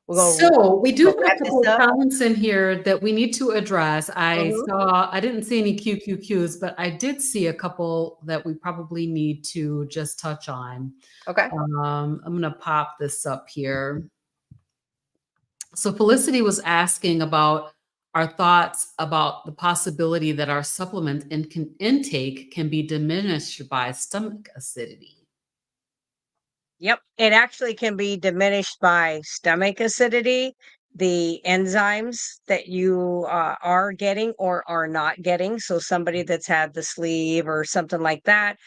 We're gonna So we do have wrap a this couple of up. comments in here that we need to address. I Mhm. didn't see any QQQs, but I did see a couple that we probably need to just touch on. Okay. I'm gonna pop this up here. So Felicity was asking about our thoughts about the possibility that our supplement intake can be diminished by stomach acidity. Yep. It actually can be diminished by stomach acidity, the enzymes that you are getting or are not getting. So somebody that's had the sleeve or something like that,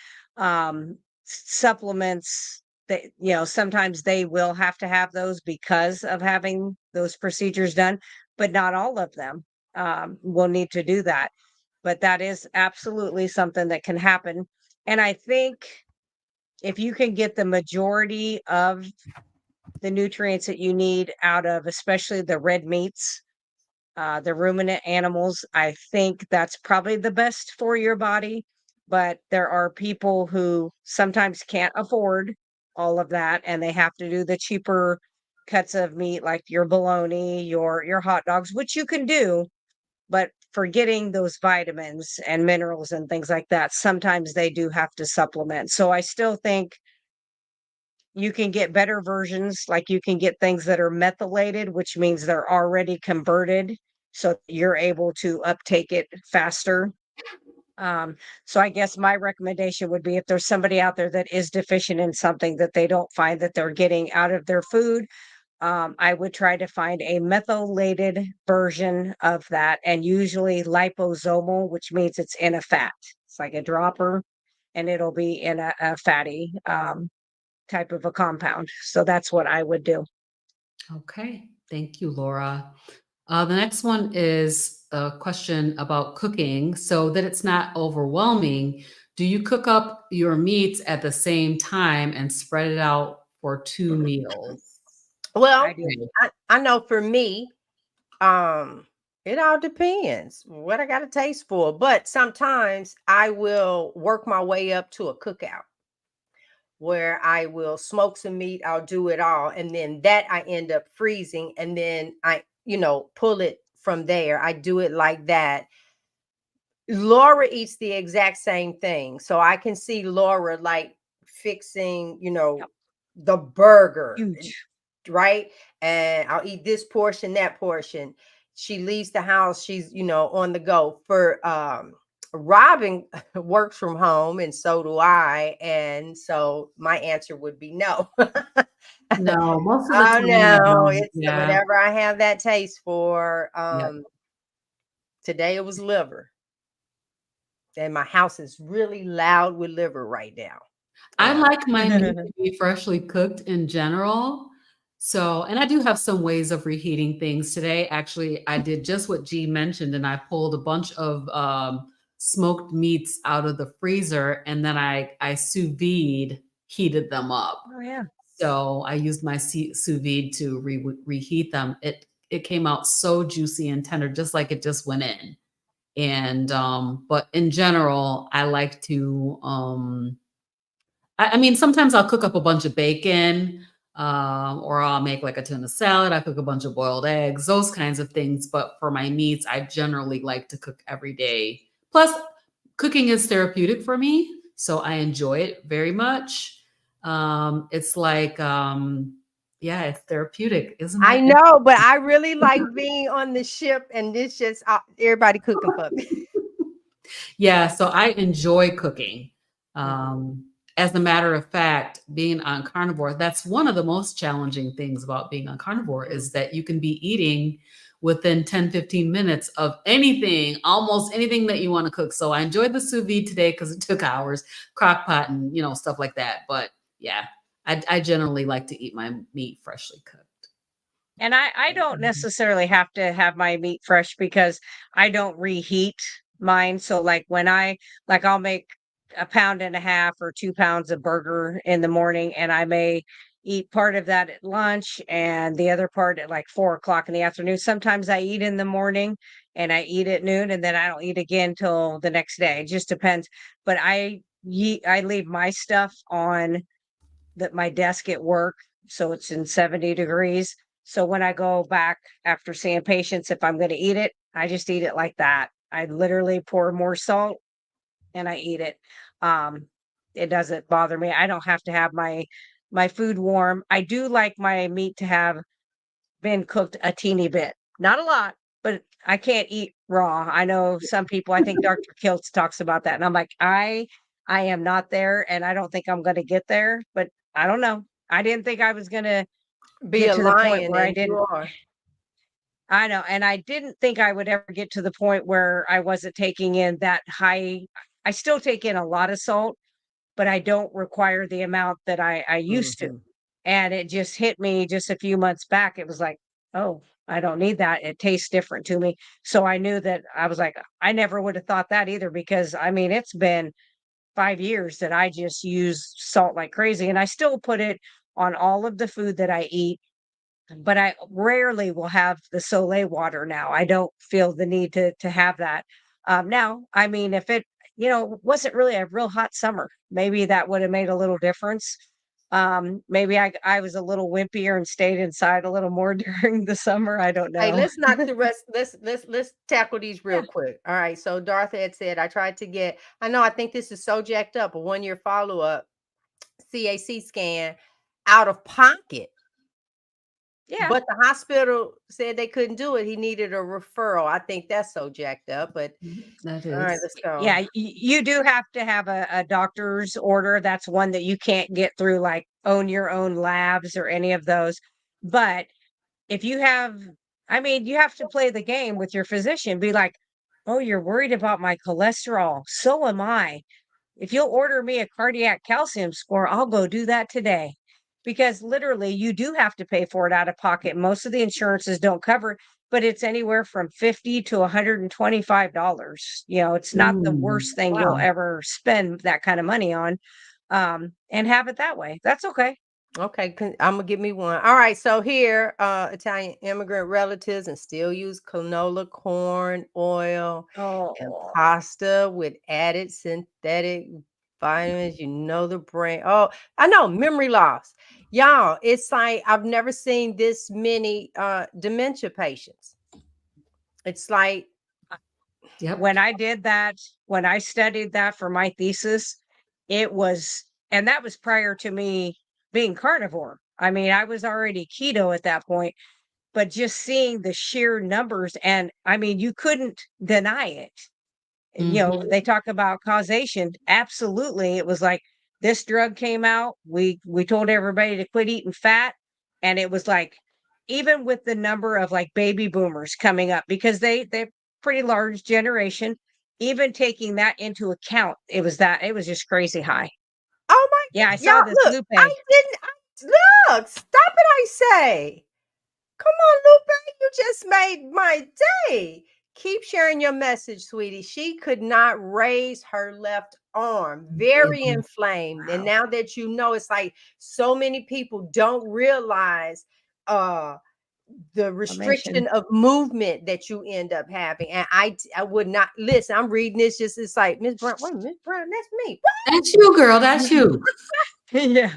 supplements that, sometimes they will have to have those because of having those procedures done, but not all of them will need to do that. But that is absolutely something that can happen. And I think if you can get the majority of the nutrients that you need out of especially the red meats, The ruminant animals, I think that's probably the best for your body. But there are people who sometimes can't afford all of that, and they have to do the cheaper cuts of meat, like your bologna, your hot dogs, which you can do. But for getting those vitamins and minerals and things like that, sometimes they do have to supplement. So I still think you can get better versions, like you can get things that are methylated, which means they're already converted, so you're able to uptake it faster. So I guess my recommendation would be, if there's somebody out there that is deficient in something that they don't find that they're getting out of their food, I would try to find a methylated version of that, and usually liposomal, which means it's in a fat. It's like a dropper, and it'll be in a fatty type of a compound. So that's what I would do. Okay. Thank you, Laura. The next one is a question about cooking so that it's not overwhelming. Do you cook up your meats at the same time and spread it out for 2 meals? I Well, do. I know for me, it all depends what I got a taste for. But sometimes I will work my way up to a cookout where I will smoke some meat. I'll do it all. And then that I end up freezing. And then I, pull it from there. I do it like that. Laura eats the exact same thing. So I can see Laura like fixing, Yep. the burger, Huge. right? And I'll eat this portion, that portion. She leaves the house, she's, on the go. For Robyn works from home, and so do I. And so my answer would be no. No, most of the Oh time, no, no. it's Yeah. whatever I have that taste for. Yep. Today it was liver. And my house is really loud with liver right now. I And like my meat to be freshly cooked in general. So, and I do have some ways of reheating things today. Actually, I did just what G mentioned, and I pulled a bunch of smoked meats out of the freezer, and then I sous vide heated them up. Oh yeah. So I used my sous vide to reheat them. It came out so juicy and tender, just like it just went in. And but in general, I like to I mean, sometimes I'll cook up a bunch of bacon, or I'll make like a tuna salad. I cook a bunch of boiled eggs, those kinds of things. But for my meats, I generally like to cook every day. Plus, cooking is therapeutic for me, so I enjoy it very much. It's like, yeah, it's therapeutic, isn't I that? know, but I really like being on the ship, and it's just everybody cooking for me. Yeah, so I enjoy cooking. Mhm. As a matter of fact, being on carnivore, that's one of the most challenging things about being on carnivore is that you can be eating within 10, 15 minutes of anything, almost anything that you want to cook. So I enjoyed the sous vide today because it took hours, crock pot and, stuff like that. But yeah, I generally like to eat my meat freshly cooked. And I don't necessarily have to have my meat fresh, because I don't reheat mine. So like I'll make a pound and a half or 2 pounds of burger in the morning, and I may eat part of that at lunch and the other part at like 4 o'clock in the afternoon. Sometimes I eat in the morning and I eat at noon, and then I don't eat again till the next day. It just depends. But I leave my stuff on my desk at work, so it's in 70 degrees. So when I go back after seeing patients, if I'm going to eat it, I just eat it like that. I literally pour more salt and I eat it. Um, it doesn't bother me. I don't have to have my food warm. I do like my meat to have been cooked a teeny bit, not a lot, but I can't eat raw. I know some people, I think Dr. Kiltz talks about that. And I'm like, I am not there, and I don't think I'm going to get there, but I don't know. I didn't think I was going to Be get a to the point lion, where I and you didn't. are. I know. And I didn't think I would ever get to the point where I wasn't taking in that high. I still take in a lot of salt, but I don't require the amount that I used to. Mhm. And it just hit me just a few months back. It was like, oh, I don't need that. It tastes different to me. So I knew that. I was like, I never would have thought that either, because I mean, it's been 5 years that I just use salt like crazy. And I still put it on all of the food that I eat. but I rarely will have the Solay water now. I don't feel the need to have that. Now, I mean, if it, wasn't really a real hot summer, maybe that would have made a little difference. Maybe I was a little wimpier and stayed inside a little more during the summer. I don't Hey, know. let's knock the rest. Let's tackle these real Yeah. quick. All right. So Dartha had said, I tried to get. I know. I think this is so jacked up. A 1-year follow up CAC scan out of pocket. Yeah. But the hospital said they couldn't do it. He needed a referral. I think that's so jacked up. But That all right, is. let's go. Yeah, you do have to have a doctor's order. That's one that you can't get through like own your own labs or any of those. But if you have, I mean, you have to play the game with your physician. Be like, oh, you're worried about my cholesterol. So am I. If you'll order me a cardiac calcium score, I'll go do that today. Because literally, you do have to pay for it out of pocket. Most of the insurances don't cover it, but it's anywhere from $50 to $125. It's not the worst thing you'll Wow. ever spend that kind of money on. And have it that way. That's okay. Okay, I'm gonna give me one. All right, so here, Italian immigrant relatives and still use canola corn oil and Oh, pasta with added synthetic vitamins. You know the brain. Oh, I know, memory loss. Y'all, it's like I've never seen this many dementia patients. It's like, Yep. when I did that, when I studied that for my thesis, and that was prior to me being carnivore. I mean, I was already keto at that point, but just seeing the sheer numbers, and I mean, you couldn't deny it. They talk about causation. Absolutely. It was like this drug came out. We told everybody to quit eating fat. And it was like, even with the number of like baby boomers coming up, because they're pretty large generation, even taking that into account, it was just crazy high. oh my Yeah, I God, y'all, saw this look, Lupe. look, stop it, I say. Come on, Lupe, you just made my day. Keep sharing your message, sweetie. She could not raise her left arm, very inflamed. And Wow. now that you know, it's like so many people don't realize the Inflammation. restriction of movement that you end up having. And I would not listen. I'm reading this, just it's like, Miss Brown, wait, Miss Brown, that's me. That's you, girl. That's you. Yeah.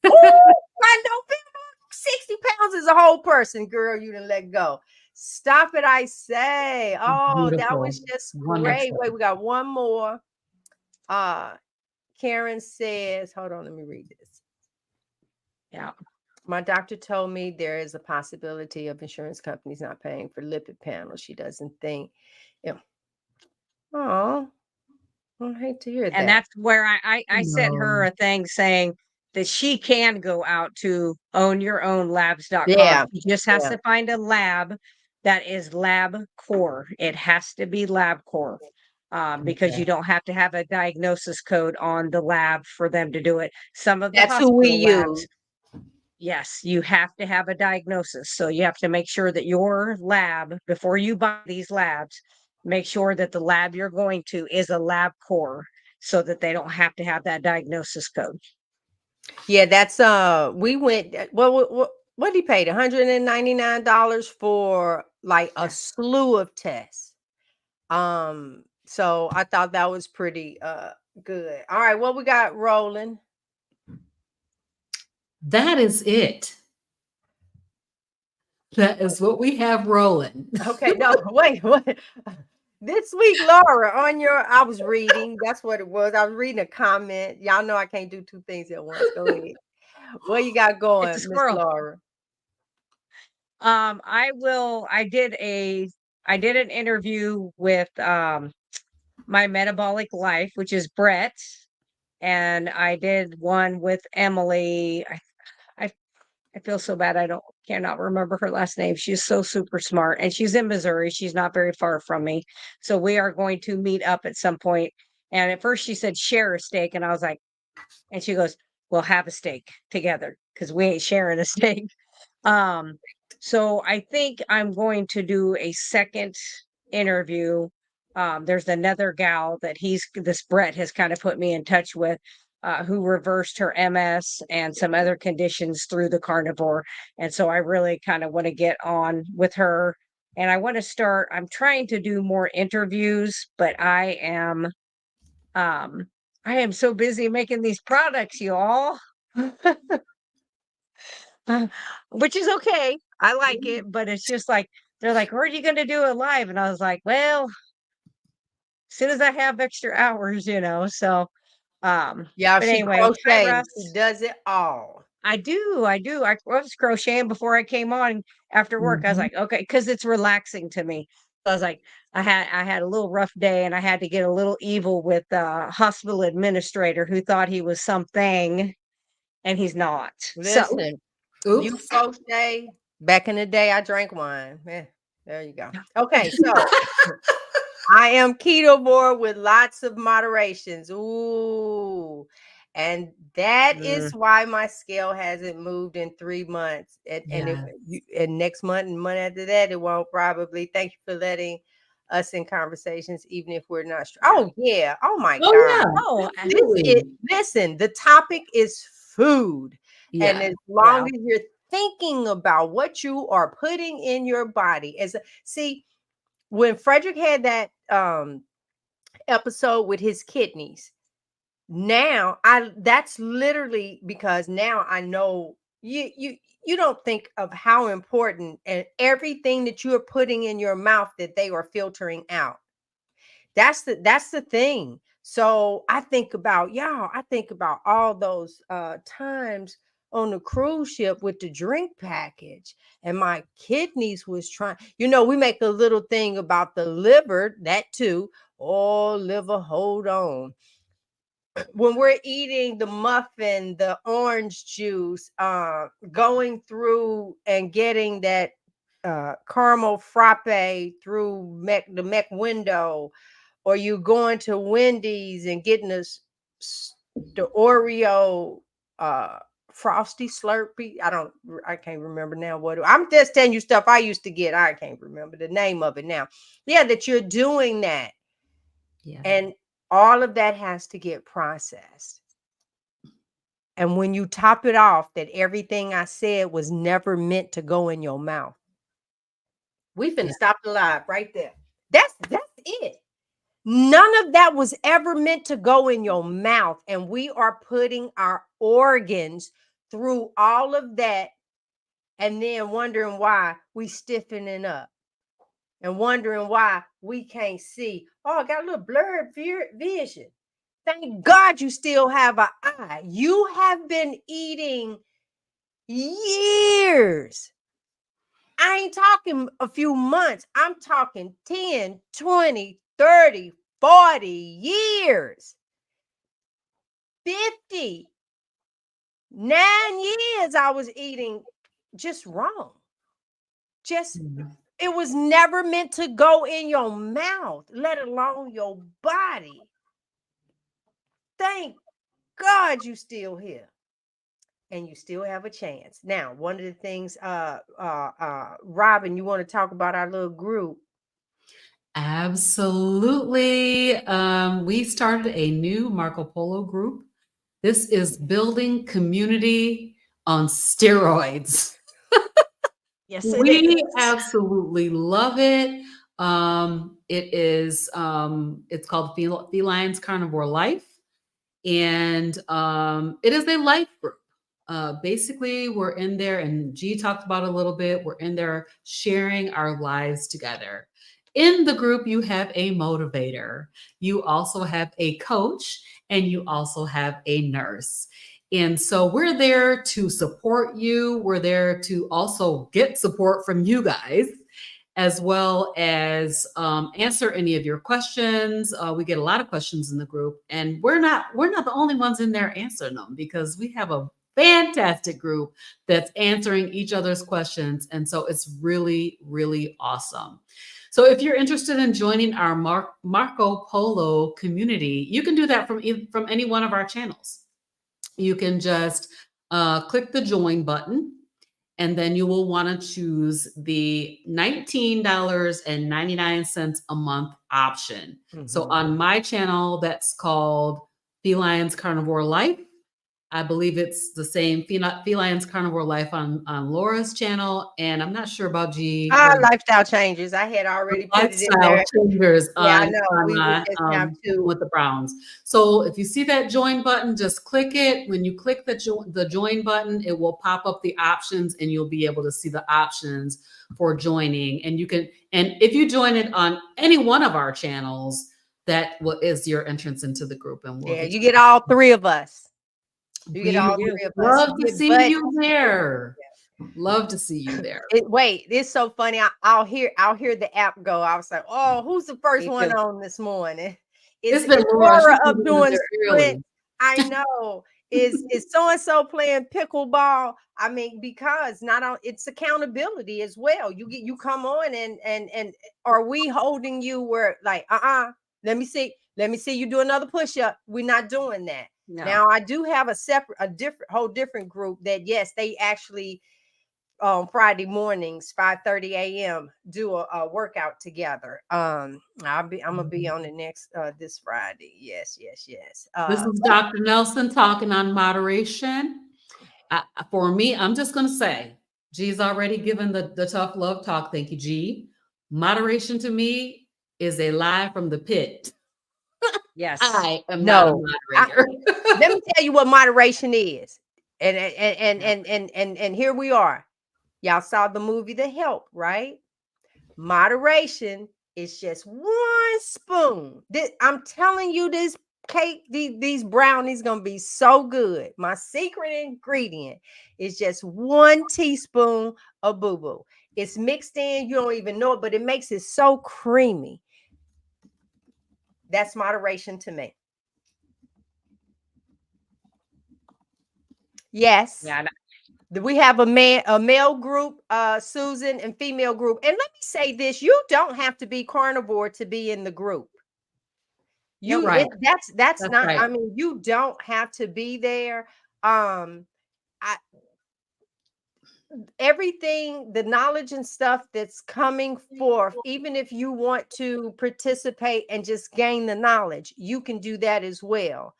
Oh, I know 60 pounds is a whole person, girl. You didn't let go. Stop it, I say. Oh, that Beautiful. was just great. Wonderful. Wait, we got one more. Karen says, hold on, let me read this. Yeah. My doctor told me there is a possibility of insurance companies not paying for lipid panels. She doesn't think. Yeah. Oh, I hate to hear And that. that's where I sent her a thing saying that she can go out to ownyourownlabs.com. Yeah. She just has Yeah. to find a lab that is lab core. It has to be lab core. Because Okay. you don't have to have a diagnosis code on the lab for them to do it. Some of the That's who we hospital labs, use. yes, you have to have a diagnosis. So you have to make sure that your lab, before you buy these labs, make sure that the lab you're going to is a lab core so that they don't have to have that diagnosis code. Yeah, that's we went what he paid $199 for like a Yeah. slew of tests. So I thought that was pretty good. All right, what we got rolling? That is it. That is what we have rolling. Okay, no, wait, what? This week, Laura, I was reading, that's what it was. I was reading a comment. Y'all know I can't do two things at once. Go ahead. What you got It's a going, Miss squirrel. Laura? I did an interview with my metabolic life, which is Brett, and I did one with Emily. I feel so bad. I cannot remember her last name. She's so super smart, and she's in Missouri. She's not very far from me. So we are going to meet up at some point. And at first she said share a steak, and I was like, and she goes, "We'll have a steak together because we ain't sharing a steak." Um, so I think I'm going to do a second interview. There's another gal that this Brett has kind of put me in touch with. who reversed her MS and some other conditions through the carnivore. And so I really kind of want to get on with her. And I want to start, I'm trying to do more interviews, but I am so busy making these products, y'all. Which is okay. I like it, but it's just like they're like, "Where are you going to do it live?" And I was like, "Well, as soon as I have extra hours, you know." So, Yeah, but she anyway, hi crochets. Russ. She does it all. I do, I do. I was crocheting before I came on after work. I was like, okay, because it's relaxing to me. So I was like, I had a little rough day, and I had to get a little evil with the hospital administrator who thought he was something, and he's not. So Listen, you Oops. crochet. Back in the day, I drank wine. There you go. Okay, so I am ketovore with lots of moderations. Ooh. And that is why my scale hasn't moved in 3 months. And next month and month after that, it won't probably. Thank you for letting us in conversations, even if we're not sure. Oh, yeah. Oh, my Oh God. yeah. oh, Listen, the topic is food. And Yeah. as long as you're thinking about what you are putting in your body, see, when Frederick had that episode with his kidneys, now that's literally because now I know you don't think of how important and everything that you are putting in your mouth that they are filtering out. That's the thing. So I think about all those times on the cruise ship with the drink package, and my kidneys was trying. We make a little thing about the liver, that too. Oh, liver, hold on. When we're eating the muffin, the orange juice, going through and getting that caramel frappe through the Mec window, or you going to Wendy's and getting the Oreo frosty Slurpee. I can't remember now I'm just telling you stuff I used to get. I can't remember the name of it now. Yeah, that you're doing that. Yeah. And all of that has to get processed. And when you top it off, that everything I said was never meant to go in your mouth. We finna stop the live right there. That's it. None of that was ever meant to go in your mouth. And we are putting our organs through all of that and then wondering why we stiffening up and wondering why we can't see. Oh, I got a little blurred vision. Thank God you still have an eye. You have been eating years. I ain't talking a few months. I'm talking 10, 20, 30, 40 years. 50. 9 years I was eating just wrong. It was never meant to go in your mouth, let alone your body. Thank God you still here. And you still have a chance. Now, one of the things, Robyn, you want to talk about our little group? Absolutely. We started a new Marco Polo group. This is building community on steroids. yes, We absolutely love it. It's called FeLions Carnivore Life. And it is a life group. Basically, we're in there, and G talked about it a little bit. We're in there sharing our lives together. In the group, you have a motivator, you also have a coach, and you also have a nurse. And so we're there to support you. We're there to also get support from you guys, as well as answer any of your questions. We get a lot of questions in the group, and we're not the only ones in there answering them, because we have a fantastic group that's answering each other's questions. And so it's really, really awesome. So if you're interested in joining our Marco Polo community, you can do that from any one of our channels. You can just click the join button, and then you will want to choose the $19.99 a month option. So on my channel, that's called FeLions Carnivore Life. I believe it's the same FeLions Carnivore Life on Laura's channel, and I'm not sure about G. Lifestyle changes. I had already put it in Lifestyle there. changers Yeah, I on, know. We just have to. with the Browns. So if you see that join button, just click it. When you click the join button, it will pop up the options, and you'll be able to see the options for joining. And if you join it on any one of our channels, that is your entrance into the group. And you get all three of us. You get all three of us. Love to see you there. Love to see you there. Wait, it's so funny. I'll hear the app go. I was like, oh, who's the first one on this morning? It's been Laura up doing sprint. I know. Is so-and-so playing pickleball? I mean, because it's accountability as well. You come on and are we holding you where like, let me see you do another push-up. We're not doing that. No. Now I do have a different group that, yes, they actually Friday mornings, 5:30 a.m. do a workout together. I'm gonna be on the next this Friday. Yes. This is Dr. Nelson talking on moderation. For me, I'm just gonna say, G's already given the tough love talk. Thank you, G. Moderation to me is a lie from the pit. Yes, I am not a moderator. Let me tell you what moderation is, and here we are. Y'all saw the movie The Help, right? Moderation is just 1 spoon. I'm telling you, this cake, these brownies gonna be so good. My secret ingredient is just 1 teaspoon of boo-boo. It's mixed in, you don't even know it, but it makes it so creamy. That's moderation to me. Yes. Yeah. We have a male group, Susan, and female group. And let me say this: you don't have to be carnivore to be in the group. You're right. That's not. Right. I mean, you don't have to be there. Everything, the knowledge and stuff that's coming forth, even if you want to participate and just gain the knowledge, you can do that as well.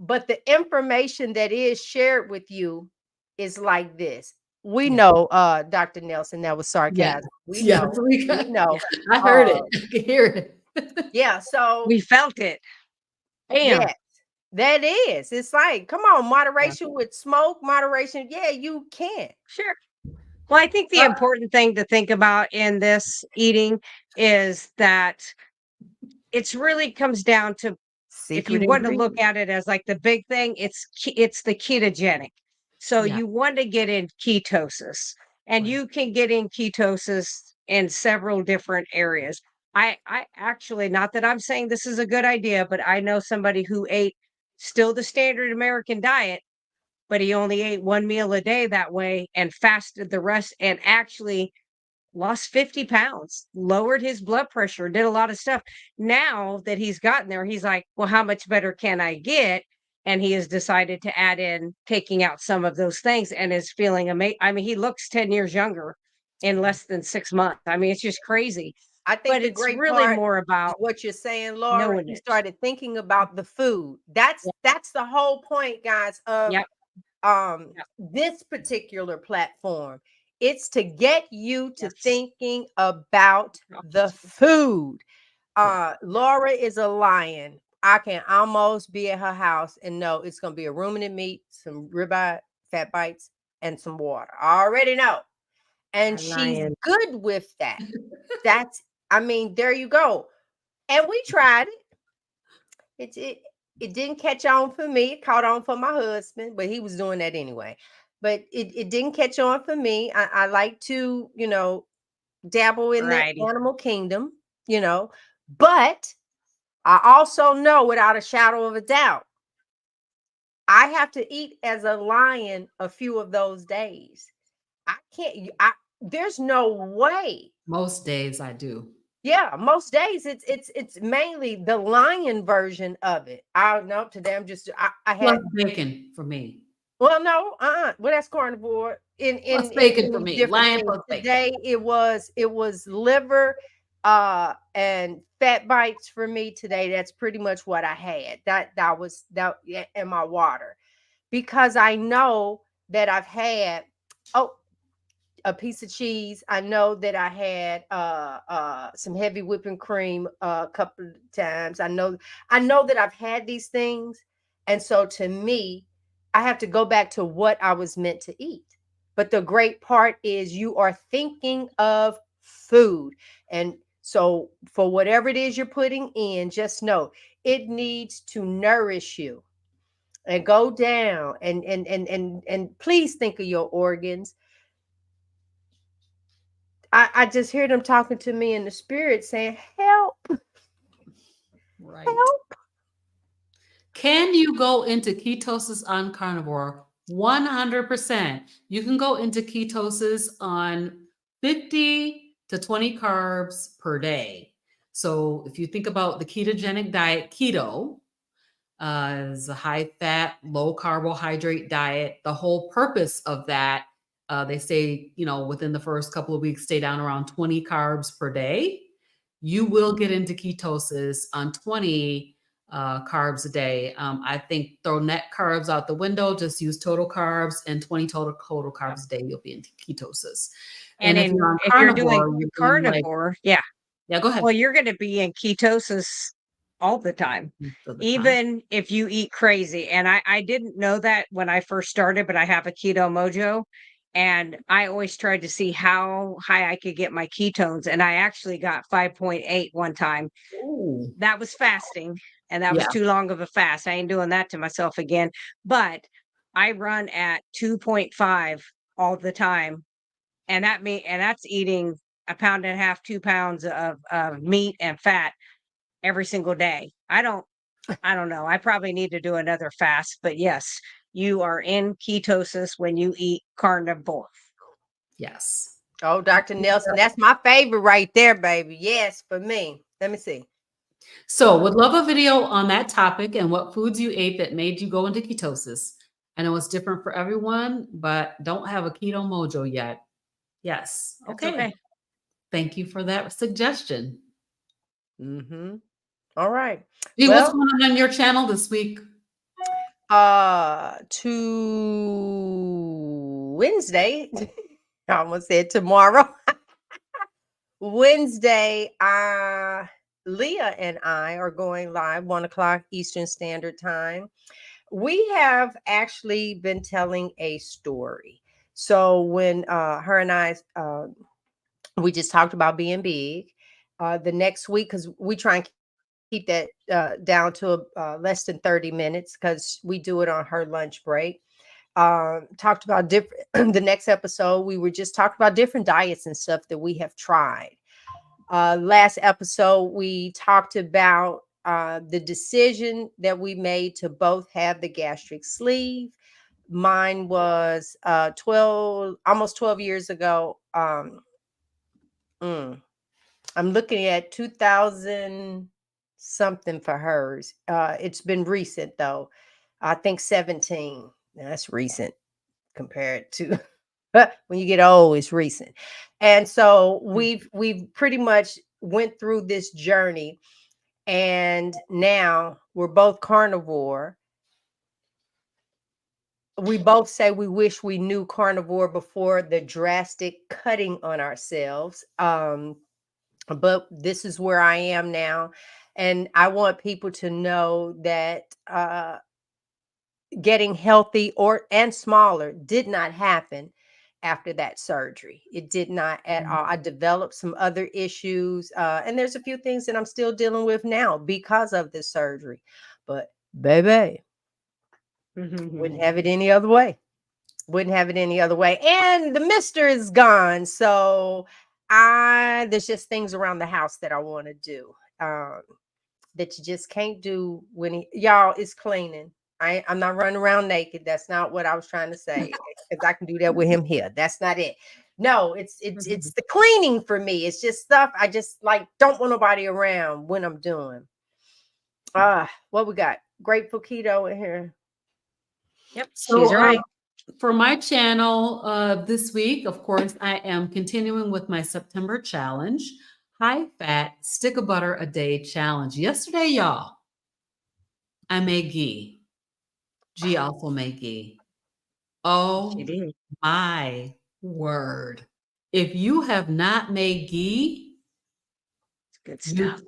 But the information that is shared with you is like this. We know, Dr. Nelson, that was sarcasm. We know. I heard it. I could hear it. Yeah, so we felt it. Damn. Yes, that is. It's like, come on, moderation with smoke, moderation. Yeah, you can. Sure. Well, I think the important thing to think about in this eating is that it's really comes down to, if you want to look at it as like the big thing, it's the ketogenic. So you want to get in ketosis, and you can get in ketosis in several different areas. I actually, not that I'm saying this is a good idea, but I know somebody who ate still the standard American diet, but he only ate 1 meal a day that way and fasted the rest, and actually lost 50 pounds, lowered his blood pressure, did a lot of stuff. Now that he's gotten there, he's like, well, how much better can I get? And he has decided to add in taking out some of those things and is feeling amazing. I mean, he looks 10 years younger in less than 6 months. I mean, it's just crazy. I think but it's really more about what you're saying, Laura. You started thinking about the food. That's the whole point, guys, of this particular platform. It's to get you to thinking about the food. Laura is a lion. I can almost be at her house and know it's going to be a ruminant meat, some ribeye, fat bites, and some water. I already know. And she's good with that. There you go. And we tried it. It didn't catch on for me. It caught on for my husband, but he was doing that anyway. But it didn't catch on for me. I like to, dabble in the animal kingdom, but I also know without a shadow of a doubt, I have to eat as a lion a few of those days. I can't, there's no way. Most days I do. Yeah, most days it's mainly the lion version of it. I know today I'm just I had bacon for me. Well, no, well, that's carnivore. Bacon for me. Lion plus bacon. Today it was liver, And fat bites for me today. That's pretty much what I had. That was that yeah, in my water, because I know that I've had oh a piece of cheese. I know that I had some heavy whipping cream a couple of times. I know that I've had these things, and so to me, I have to go back to what I was meant to eat. But the great part is you are thinking of food. And so for whatever it is you're putting in, just know it needs to nourish you and go down and please think of your organs. I just hear them talking to me in the spirit saying, help, Right. help. Can you go into ketosis on carnivore? 100%. You can go into ketosis on 50 to 20 carbs per day. So if you think about the ketogenic diet, keto is a high fat, low carbohydrate diet. The whole purpose of that, they say, within the first couple of weeks, stay down around 20 carbs per day. You will get into ketosis on 20 carbs a day. I think throw net carbs out the window, just use total carbs, and 20 total carbs a day, you'll be into ketosis. And If you're on if you're doing carnivore, you're doing carnivore, yeah. yeah, go ahead. Well, you're going to be in ketosis all the time, Most of the time. even if you eat crazy. And I didn't know that when I first started, but I have a keto mojo. And I always tried to see how high I could get my ketones. And I actually got 5.8 one time. Ooh. That was fasting. And that was Yeah. too long of a fast. I ain't doing that to myself again. But I run at 2.5 all the time. And that's eating a pound and a half, 2 pounds of meat and fat every single day. I don't know. I probably need to do another fast, but yes, you are in ketosis when you eat carnivore. Yes. Oh, Dr. Nelson, that's my favorite right there, baby. Yes, for me. Let me see. So would love a video on that topic and what foods you ate that made you go into ketosis. I know it's different for everyone, but don't have a keto mojo yet. Yes. That's Okay. okay. Thank you for that suggestion. Mm-hmm. All right. Gee, what's Well, going on your channel this week? to Wednesday. I almost said tomorrow. Wednesday, Leah and I are going live 1 o'clock Eastern Standard Time. We have actually been telling a story. So when her and I we just talked about being big. The next week, because we try and keep that down to less than 30 minutes because we do it on her lunch break. Talked about different, the next episode, we were just talking about different diets and stuff that we have tried. Last episode, we talked about the decision that we made to both have the gastric sleeve. Mine was 12, almost 12 years ago. Mm, I'm looking at 2000 something for hers. It's been recent though. I think 17. Now, that's recent compared to when you get old, it's recent. And so we've pretty much went through this journey, and now we're both carnivore. We both say we wish we knew carnivore before the drastic cutting on ourselves. But this is where I am now. And I want people to know that getting healthy and smaller did not happen after that surgery. It did not at all. I developed some other issues. And there's a few things that I'm still dealing with now because of this surgery. But baby, wouldn't have it any other way. Wouldn't have it any other way. And the mister is gone. So there's just things around the house that I want to do that you just can't do when y'all is cleaning. I'm not running around naked. That's not what I was trying to say. Because I can do that with him here. That's not it. No, it's the cleaning for me. It's just stuff I just like don't want nobody around when I'm doing. What we got? Grateful keto in here. Yep, So, she's right. For my channel this week, of course, I am continuing with my September challenge. high fat stick of butter a day challenge. Yesterday, y'all, I made ghee. G also made ghee. Oh She did. my word. If you have not made ghee, It's good stuff.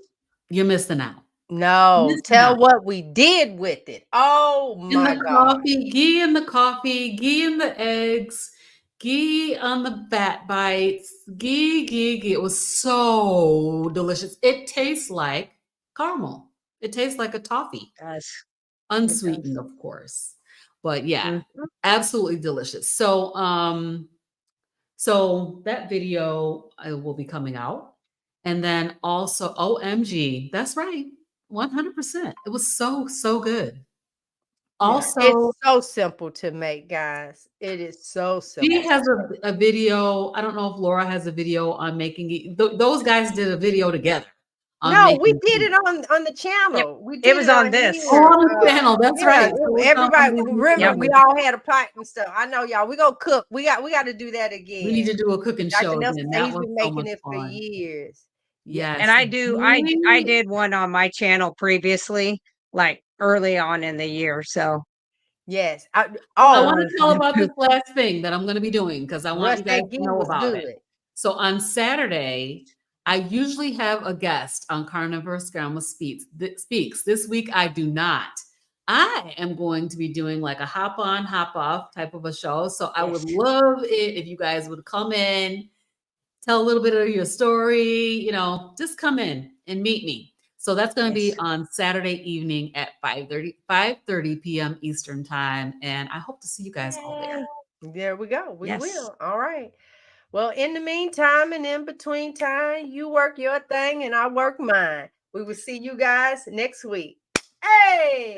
you're missing out. No, tell what we did with it. Oh In my the God. coffee, ghee in the coffee, ghee in the eggs, ghee on the fat bites, ghee. It was so delicious. It tastes like caramel. It tastes like a toffee. It does. Unsweetened, of course. But yeah, Mhm. absolutely delicious. So that video will be coming out. And then also OMG, that's right. 100%. It was so good. Yeah, Also, it's so simple to make, guys. It is so simple. she has a video. I don't know if Laura has a video on making it. Those guys did a video together. No, we making did ghee. it on the channel. We It did was it on on this. Oh, here. on the channel. That's Yeah, right. So it's on everybody the remember channel. we all had a pot and stuff. I know, y'all. We gonna cook. We got to do that again. We need to do a cooking Dr. show Nelson again. said That he's was been so making much it for fun. years. Yes. And I did one on my channel previously, like early on in the year. So Yes. I want to tell about this last thing that I'm going to be doing because I want you guys to know about it. So on Saturday, I usually have a guest on Carnivore Speaks. This week, I do not. I am going to be doing like a hop on, hop off type of a show. So I would love it if you guys would come in, tell a little bit of your story, just come in and meet me. So that's going to be on Saturday evening at 5:30 p.m. Eastern time. And I hope to see you guys all there. There we go. We will. All right. Well, in the meantime and in between time, you work your thing and I work mine. We will see you guys next week. Hey!